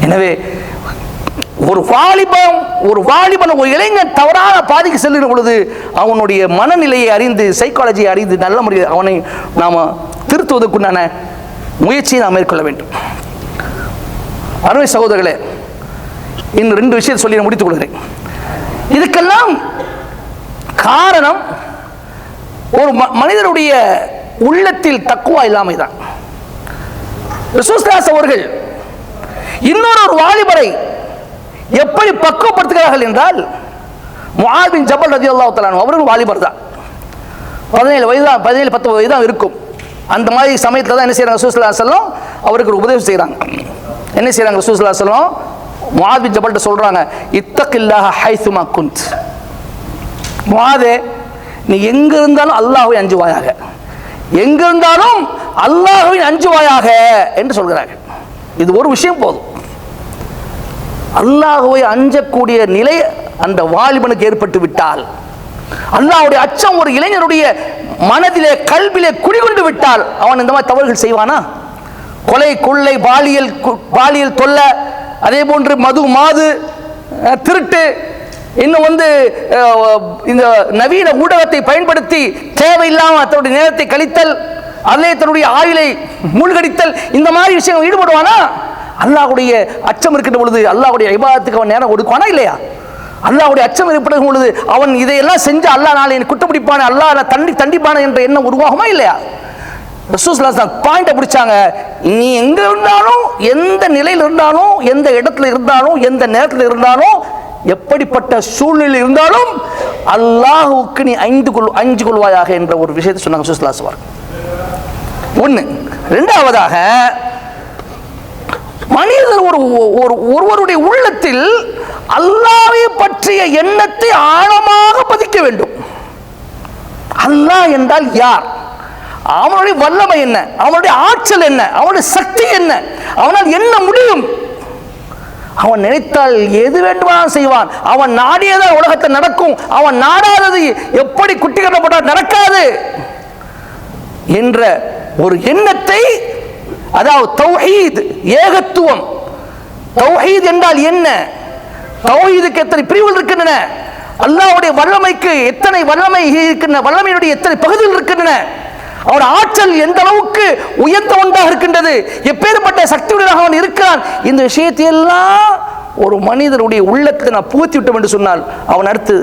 எனவே ஒரு வாலிபன் ஒரு இளைஞன் தவறான பாதைக்கு செல்கிற பொழுது அவனுடைய மனநிலையை அறிந்து, சைக்காலஜியை அறிந்து நல்ல முறையில் அவனை நாம் திருத்துவதற்குண்டான முயற்சியை நாம் மேற்கொள்ள வேண்டும். அருமை சகோதரர்களே, இன்னும் 2 விஷயத்தை சொல்லி நான் முடித்துக் கொள்கிறேன். இதுக்கெல்லாம் காரணம் ஒரு மனிதனுடைய உள்ளத்தில் தக்குவா இல்லாமை தான். ரசூல் ஸல்லல்லாஹு அலைஹி அவர்கள் இன்னொரு வாலிபரை எப்படி பக்குவப்படுத்துகிறார்கள் என்றால், முஆத் பின் ஜபல் ரலியல்லாஹு தஆலா அன்ஹு அவர்கள் வாலிபர் தான், 17-19 வயது தான் இருக்கும். அந்த மாதிரி சமயத்தில் தான் என்ன செய்யறாங்க, ரசூல் ஸல்லல்லாஹு அலைஹி வஸல்லம் அவருக்கு ஒரு உபதேசம் செய்கிறாங்க. என்ன செய்யறாங்க, ரசூல் ஸல்லல்லாஹு அலைஹி வஸல்லம் முஆத் பின் ஜபல்ட்ட சொல்றாங்க, இத்தகில்லாஹ ஹைசுமா குன்த், முஆதே நீ எங்க இருந்தாலும் அல்லாஹ்வை அஞ்சுவாயாக, எங்க இருந்தாலும் அல்லாஹ்வை அஞ்சுவாயாக என்று சொல்கிறாங்க. இது ஒரு விஷயம் போதும். அல்லாஹ்வை அஞ்சக்கூடிய நிலை அந்த வாலிபனுக்கு ஏற்பட்டு விட்டால் அல்லாஹ்வுடைய அச்சம் ஒரு இளைஞருடைய மனதிலே கல்விலே குடிகொண்டு விட்டால் அவன் இந்த மாதிரி தவறுகள் செய்வானா? கொலை, கொள்ளை, பாலியல் தொல்லை, அதே போன்று மது, மாது, திருட்டு, இன்னும் இந்த நவீன ஊடகத்தை பயன்படுத்தி தேவையில்லாமல் தன்னுடைய நேரத்தை கழித்தல், அதிலே தன்னுடைய ஆயுளை மூழ்கடித்தல், இந்த மாதிரி விஷயங்கள் ஈடுபடுவானா? அல்லாஹ்வுடைய அச்சம் இருக்கின்ற பொழுது அல்லாஹ்வுடைய இபாதத்துக்கு அவன் நேரம் கொடுக்குவானா இல்லையா? அல்லாஹ்வுடைய அச்சம் ஏற்படும் பொழுது அவன் இதையெல்லாம் செஞ்சு அல்லாஹ் நாளை குற்றப்பிடிப்பானே, அல்லாஹ் தண்டிப்பானே என்ற எண்ணம் உருவாகுமா இல்லையா? ரசூல் ஸல்லல்லாஹு அலைஹி வஸல்லம் பாயிண்ட பிடிச்சாங்க. நீ எங்க இருந்தாலும், எந்த நிலையில் இருந்தாலும், எந்த இடத்துல இருந்தாலும், எந்த நேரத்தில் இருந்தாலும், எப்படிப்பட்ட சூழ்நிலை இருந்தாலும் அல்லாஹ்வுக்கு நீ அஞ்சு கொள்வாயாக என்ற ஒரு விஷயத்தை சொன்னாங்க ரசூல் ஸல்லல்லாஹு அலைஹி வஸல்லம். ஒன்று. இரண்டாவதாக, மனிதர் ஒருவருடைய உள்ளத்தில் அல்லாஹ்வை பற்றிய எண்ணத்தை ஆழமாக பதிக்க வேண்டும். அல்லாஹ் என்றால் யார்? அவனுடைய வல்லமை என்ன? அவனுடைய ஆற்றல் என்ன? அவனுடைய சக்தி என்ன? அவனால் என்ன முடியும்? அவன் நினைத்தால் எது வேண்டுமானாலும் செய்வான். அவன் நாடியதால் உலகத்தில் நடக்கும். அவன் நாடாதது எப்படி குட்டி கட்டப்பட்டால் நடக்காது என்ற ஒரு எண்ணத்தை, அதாவது தௌஹீத், ஏகத்துவம். தௌஹீத் என்றால் என்ன? தௌஹீதுக்கு எத்தனை பிரிவுகள் இருக்கின்றன? அல்லாஹ்வுடைய வல்லமைக்கு எத்தனை வல்லமை இருக்கின்றன? வல்லமையுடைய எத்தனை பகுதிகள் இருக்கின்றன? அவன் ஆற்றல் எந்த அளவுக்கு உயர்ந்த ஒன்றாக இருக்கின்றது? எப்பேற்பட்ட சக்தியுடனாக அவன் இருக்கிறான்? இந்த விஷயத்தை எல்லாம் ஒரு மனிதனுடைய உள்ளத்தை நான் புகுத்தி விட்டோம் என்று சொன்னால் அவன் அடுத்து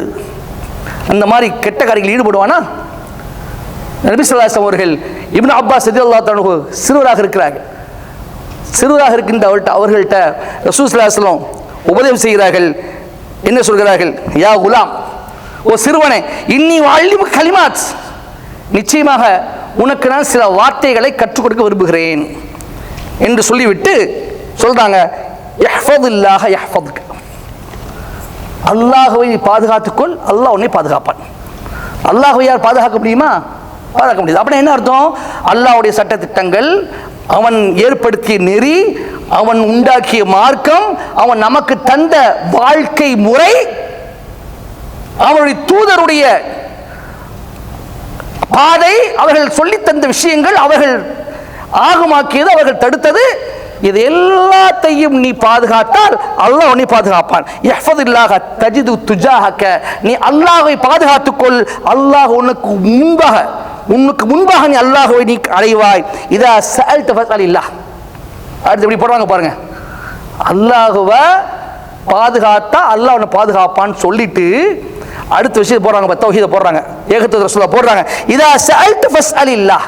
அந்த மாதிரி கெட்ட காரியங்களில் ஈடுபடுவானா? நபி ஸல்லல்லாஹு அலைஹி வஸல்லம் அவர்கள் இப்னு அப்பாஸ் ரலியல்லாஹு அன்ஹு சிறுவராக இருக்கிறார்கள். சிறுவராக இருக்கின்ற அவர்கள்ட்ட ரசூல் ஸல்லல்லாஹு அலைஹி வஸல்லம் உபதேசம் செய்கிறார்கள். என்ன சொல்கிறார்கள்? யா குலாம், ஓ சிறுவனே, இன்னி வஅல்லிமு கலிமாத், நிச்சயமாக உனக்கு நான் சில வார்த்தைகளை கற்றுக் கொடுக்க விரும்புகிறேன் என்று சொல்லிவிட்டு சொல்றாங்க, யஹ்ஃபதுல்லாஹ யஹ்ஃபதுக, அல்லாஹ்வை பாதுகாத்துக்கொள், அல்லாஹ் உன்னை பாதுகாப்பான். அல்லாஹ்வை யார் பாதுகாக்க முடியுமா? பாதுகாக்க முடியாது. அப்படின்னா என்ன அர்த்தம்? அல்லாஹ்வுடைய சட்டத்திட்டங்கள், அவன் ஏற்படுத்திய நெறி, அவன் உண்டாக்கிய மார்க்கம், அவன் நமக்கு தந்த வாழ்க்கை முறை, அவனுடைய தூதருடைய பாதை, அவர்கள் சொல்லி தந்த விஷயங்கள், அவர்கள் ஆகமாக்கியது, அவர்கள் தடுத்தது, இது எல்லாத்தையும் நீ பாதுகாத்தால் அல்லாஹ் உன்னை பாதுகாப்பான். யஹ்ஃபதுல்லாஹ தஜிது துஜாஹக, நீ அல்லாஹ்வை பாதுகாத்துக்கொள், அல்லாஹ் உனக்கு முன்பாக நீ அல்லாஹ்வை நீ அடைவாய். இதா சஅல்த ஃபஸ்அலில்லாஹ். அடுத்து எப்படி போடுறாங்க பாருங்க, அல்லாஹ்வை பாதுகாத்தா அல்லாஹ் உன்னை பாதுகாப்பான்னு சொல்லிட்டு அடுத்த விஷயம் போடுறாங்க, தௌஹீத போடுறாங்க, ஏகத்துவ ரசூலா போடுறாங்க. இதா சஅல்த ஃபஸ்அலில்லாஹ்,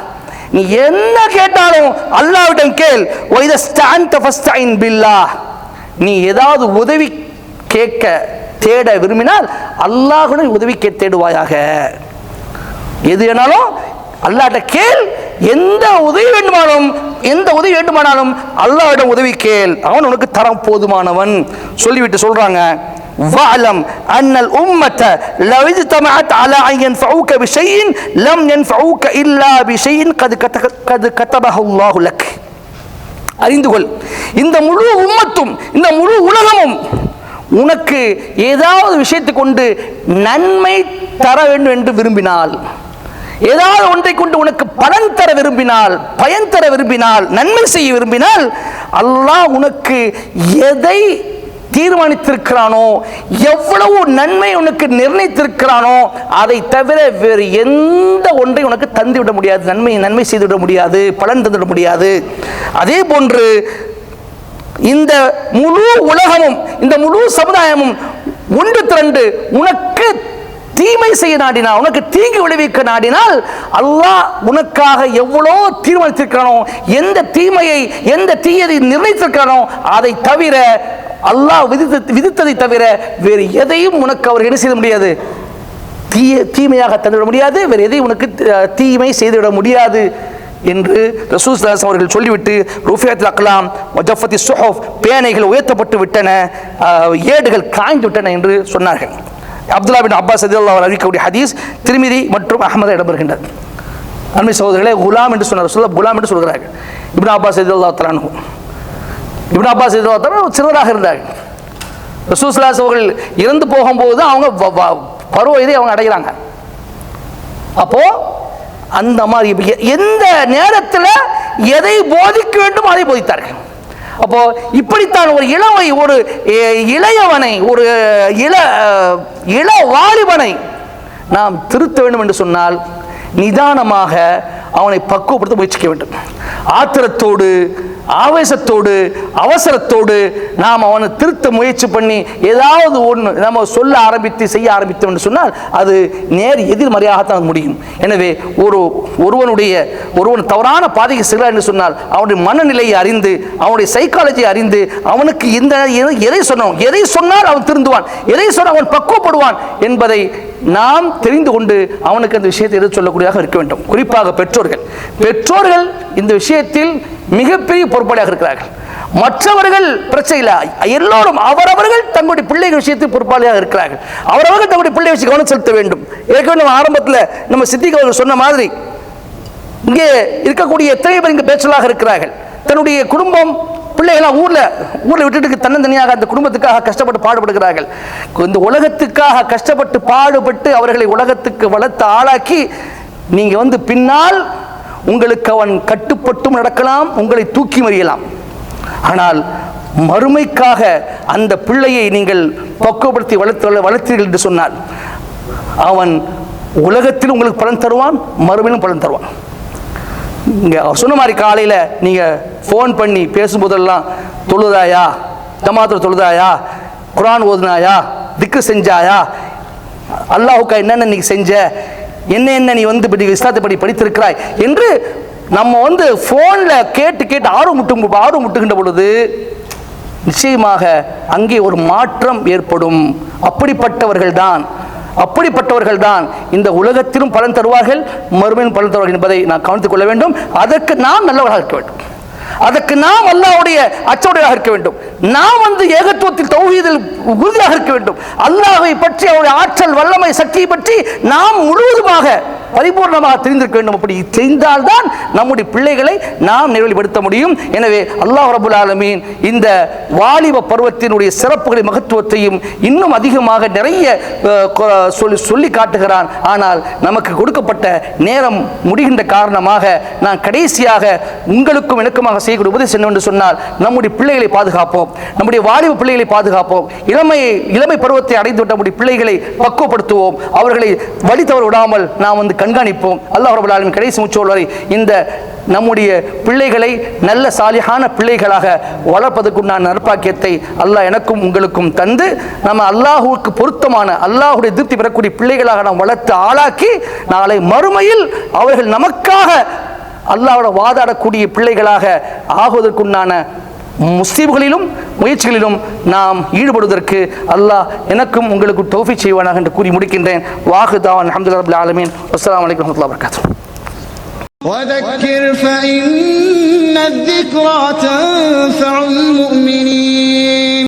நீ என்ன கேட்டாலும் அல்லாஹ்விடம் கேள். வ இதா ஸ்தஅன்த ஃபஸ்தஇன் பில்லாஹ், நீ ஏதாவது உதவி கேட்க தேட விரும்பினால் அல்லாஹ்வுடன் உதவி தேடுவாயாக. எது வேணாலும் அல்லாஹ்ட்ட கேள். எந்த உதவி வேண்டுமானாலும் அல்லாஹ்விடம் உதவி கேள், அவன் உனக்கு தரம் போதுமானவன். சொல்லிவிட்டு சொல்றாங்க, வஅலம் அன்னல் உம்மத லவ் இஜ்தமஅத் அலா அன் யன்ஃபஉக பிஷைஇன் லம் யன்ஃபஉக இல்லா பிஷைஇன் கத் கதபஹு அல்லாஹு லக். அறிந்து கொள், இந்த முழு உம்மத்தும், இந்த முழு உலகமும் உனக்கு ஏதாவது விஷயத்தை கொண்டு நன்மை தர வேண்டும் என்று விரும்பினால், ஏதாவது ஒன்றை கொண்டு உனக்கு பலன் தர விரும்பினால், பயன் தர விரும்பினால், நன்மை செய்ய விரும்பினால், அல்லாஹ் உனக்கு எதை தீர்மானித்திருக்கிறானோ, எவ்வளவு நன்மை உனக்கு நிர்ணயித்திருக்கிறானோ, அதை தவிர வேறு எந்த ஒன்றை உனக்கு தந்துவிட முடியாது, நன்மை செய்துவிட முடியாது, பலன் தந்துவிட முடியாது. அதே போன்று இந்த முழு உலகமும், இந்த முழு சமுதாயமும் ஒன்று திரண்டு உனக்கு தீமை செய்ய நாடினால், உனக்கு தீங்கு விளைவிக்க நாடினால், அல்லாஹ் உனக்காக எவ்வளோ தீர்மானித்திருக்கிறானோ, எந்த தீமையை, எந்த தீயதை நிர்ணயித்திருக்கிறானோ, அதை தவிர, அல்லாஹ் விதித்ததை தவிர வேறு எதையும் உனக்கு அவர் என்ன செய்ய முடியாது, தீமையாக தந்துவிட முடியாது, வேறு எதையும் உனக்கு தீமை செய்துவிட முடியாது என்று ரசூல் ஸல்லல்லாஹு அலைஹி வஸல்லம் அவர்கள் சொல்லிவிட்டு, ருஃபியத்துல் அக்லாம் வஜஃபத்தி ஸுஹுஃப், பேனைகள் உயர்த்தப்பட்டு விட்டன, ஏடுகள் காய்ந்து விட்டன என்று சொன்னார்கள். அப்துல்லா பின் அப்பாஸ் ரலியல்லாஹு அன்ஹு அறிவிக்கக்கூடிய ஹதீஸ் திர்மிதி மற்றும் அஹ்மது இடம்பெறுகின்றது. அன்மை சகோதரர்களே, குலாம் என்று சொன்னார் ரசூலுல்லாஹ், குலாம் என்று சொல்கிறார்கள். இப்னு அப்பாஸ் ரலியல்லாஹு தஆலா அன்ஹு, இப்னு அப்பாஸ் ரலியல்லாஹு தஆலா சிறுவராக இருந்தார்கள். ரசூல் ஸல்லல்லாஹு அலைஹி வஸல்லம் அவர்கள் இறந்து போகும்போது அவங்க பருவ இதை அவங்க அடைகிறாங்க. அப்போ அந்த மாதிரி எந்த நேரத்தில் எதை போதிக்க வேண்டும் அதை போதித்தார்கள். அப்போ இப்படித்தான் ஒரு இளையவனை, ஒரு இள வாலிபனை நாம் திருத்த வேண்டும் என்று சொன்னால் நிதானமாக அவனை பக்குவப்படுத்த முயற்சிக்க வேண்டும். ஆத்திரத்தோடு, ஆவேசத்தோடு, அவசரத்தோடு நாம் அவனை திருத்த முயற்சி பண்ணி ஏதாவது ஒன்று நம்ம சொல்ல ஆரம்பித்து செய்ய ஆரம்பித்தோம் என்று சொன்னால் அது நேர் எதிர்மறையாகத்தான் முடியும். எனவே ஒருவன் தவறான பாதைக்கு செல்கிறார் என்று சொன்னால் அவனுடைய மனநிலையை அறிந்து, அவனுடைய சைக்காலஜியை அறிந்து, அவனுக்கு எதை சொன்னால் அவன் திருந்துவான், எதை சொன்னால் அவன் பக்குவப்படுவான் என்பதை நாம் தெரிந்து கொண்டு அவனுக்கு அந்த விஷயத்தை எடுத்து சொல்லக்கூடியதாக இருக்க வேண்டும். குறிப்பாக பெற்றோர்கள் இந்த விஷயத்தில் மிகப்பெரிய பொறுப்பாளியாக இருக்கிறார்கள். மற்றவர்கள் பிரச்சனை இல்லை, எல்லோரும் அவரவர்கள் தங்களுடைய பிள்ளைகள் விஷயத்தில் பொறுப்பாளியாக இருக்கிறார்கள். அவரவர்கள் தங்களுடைய பிள்ளை விஷயம் கவனம் செலுத்த வேண்டும். ஏற்கனவே ஆரம்பத்தில் நம்ம சித்திக் அவர்கள் சொன்ன மாதிரி இங்கே இருக்கக்கூடிய எத்தனை பேர் இங்கே பேச்சலாக இருக்கிறார்கள். தன்னுடைய குடும்பம் பிள்ளைகளாம் ஊரில் விட்டுட்டு தன்னந்தனியாக அந்த குடும்பத்துக்காக கஷ்டப்பட்டு பாடுபடுகிறார்கள். இந்த உலகத்துக்காக கஷ்டப்பட்டு பாடுபட்டு அவர்களை உலகத்துக்கு வளர்த்து ஆளாக்கி நீங்க பின்னால் உங்களுக்கு அவன் கட்டுப்பட்டும் நடக்கலாம், உங்களை தூக்கி மறியலாம். ஆனால் மறுமைக்காக அந்த பிள்ளையை நீங்கள் பக்குவப்படுத்தி வளர்த்தீர்கள் என்று சொன்னால் அவன் உலகத்தில் உங்களுக்கு பலன் தருவான், மறுமையிலும் பலன் தருவான். இங்கே சொன்ன மாதிரி காலையில் நீங்கள் ஃபோன் பண்ணி பேசும்போதெல்லாம் தொழுதாயா, ஜமாத்துல தொழுதாயா, குரான் ஓதுனாயா, திக்ரு செஞ்சாயா, அல்லாஹுக்கா என்னென்ன நீ செஞ்ச, என்ன நீ இஸ்லாத்தை படி படித்திருக்கிறாய் என்று நம்ம ஃபோனில் கேட்டு ஆர்வம் முட்டுகின்ற பொழுது நிச்சயமாக அங்கே ஒரு மாற்றம் ஏற்படும். அப்படிப்பட்டவர்கள் தான் இந்த உலகத்திலும் பலன் தருவார்கள், மறுமையிலும் பலன் தருவார்கள் என்பதை நான் கவனித்துக் கொள்ள வேண்டும். அதற்கு நாம் நல்லவர்களாக இருக்க வேண்டும். அதற்கு நாம் அல்லாஹ்வுடைய அச்சோடையாக இருக்க வேண்டும். நாம் ஏகத்துவத்தில் தௌஹீதில் உறுதியாக இருக்க வேண்டும். அல்லாஹ்வை பற்றி, அவருடைய ஆற்றல், வல்லமை, சக்தியை பற்றி நாம் முழுவதுமாக பரிபூர்ணமாக தெரிந்திருக்க வேண்டும். அப்படி தெரிந்தால்தான் நம்முடைய பிள்ளைகளை நாம் நிறைவுபடுத்த முடியும். எனவே அல்லாஹ் ரப்பல் ஆலமீன் இந்த வாலிப பருவத்தினுடைய சிறப்புகளை, மகத்துவத்தையும் இன்னும் அதிகமாக நிறைய சொல்லி காட்டுகிறான். ஆனால் நமக்கு கொடுக்கப்பட்ட நேரம் முடிகின்ற காரணமாக நான் கடைசியாக உங்களுக்கும் எனக்குமாக செய்யக்கூடிய உபதேசம் என்னவென்று சொன்னால், நம்முடைய பிள்ளைகளை பாதுகாப்போம், நம்முடைய வாலிப பிள்ளைகளை பாதுகாப்போம், இளமை பருவத்தை அடைந்துவிட்ட நம்முடைய பிள்ளைகளை பக்குவப்படுத்துவோம், அவர்களை வழி தவற விடாமல் நாம் கண்காணிப்போம். அல்லாஹ் ரப்பல் ஆலமீன் கடைசி மூச்சோல் வரை இந்த நம்முடைய பிள்ளைகளை நல்ல சாலிஹான பிள்ளைகளாக வளர்ப்பதற்குண்டான நற்பாக்கியத்தை அல்லாஹ் எனக்கும் உங்களுக்கும் தந்து நம்ம அல்லாஹுவுக்கு பொருத்தமான, அல்லாஹுடைய திருப்தி பெறக்கூடிய பிள்ளைகளாக நாம் வளர்த்து ஆளாக்கி நாளை மறுமையில் அவர்கள் நமக்காக அல்லாஹ்வோட வாதாடக்கூடிய பிள்ளைகளாக ஆகுவதற்குண்டான முஸ்லிம்களிலும் முயற்சிகளிலும் நாம் ஈடுபடுவதற்கு அல்லாஹ் எனக்கும் உங்களுக்கு தௌஃபீக் செய்வானாக என்று கூறி முடிக்கின்றேன். வாஹு தாவான் அல்ஹம்துலில்லாஹி ரப்பில் ஆலமீன். அஸ்ஸலாமு அலைக்கும் வரஹ்மத்துல்லாஹி வபரகாத்துஹு. وذكر فإن الذكرى تنفع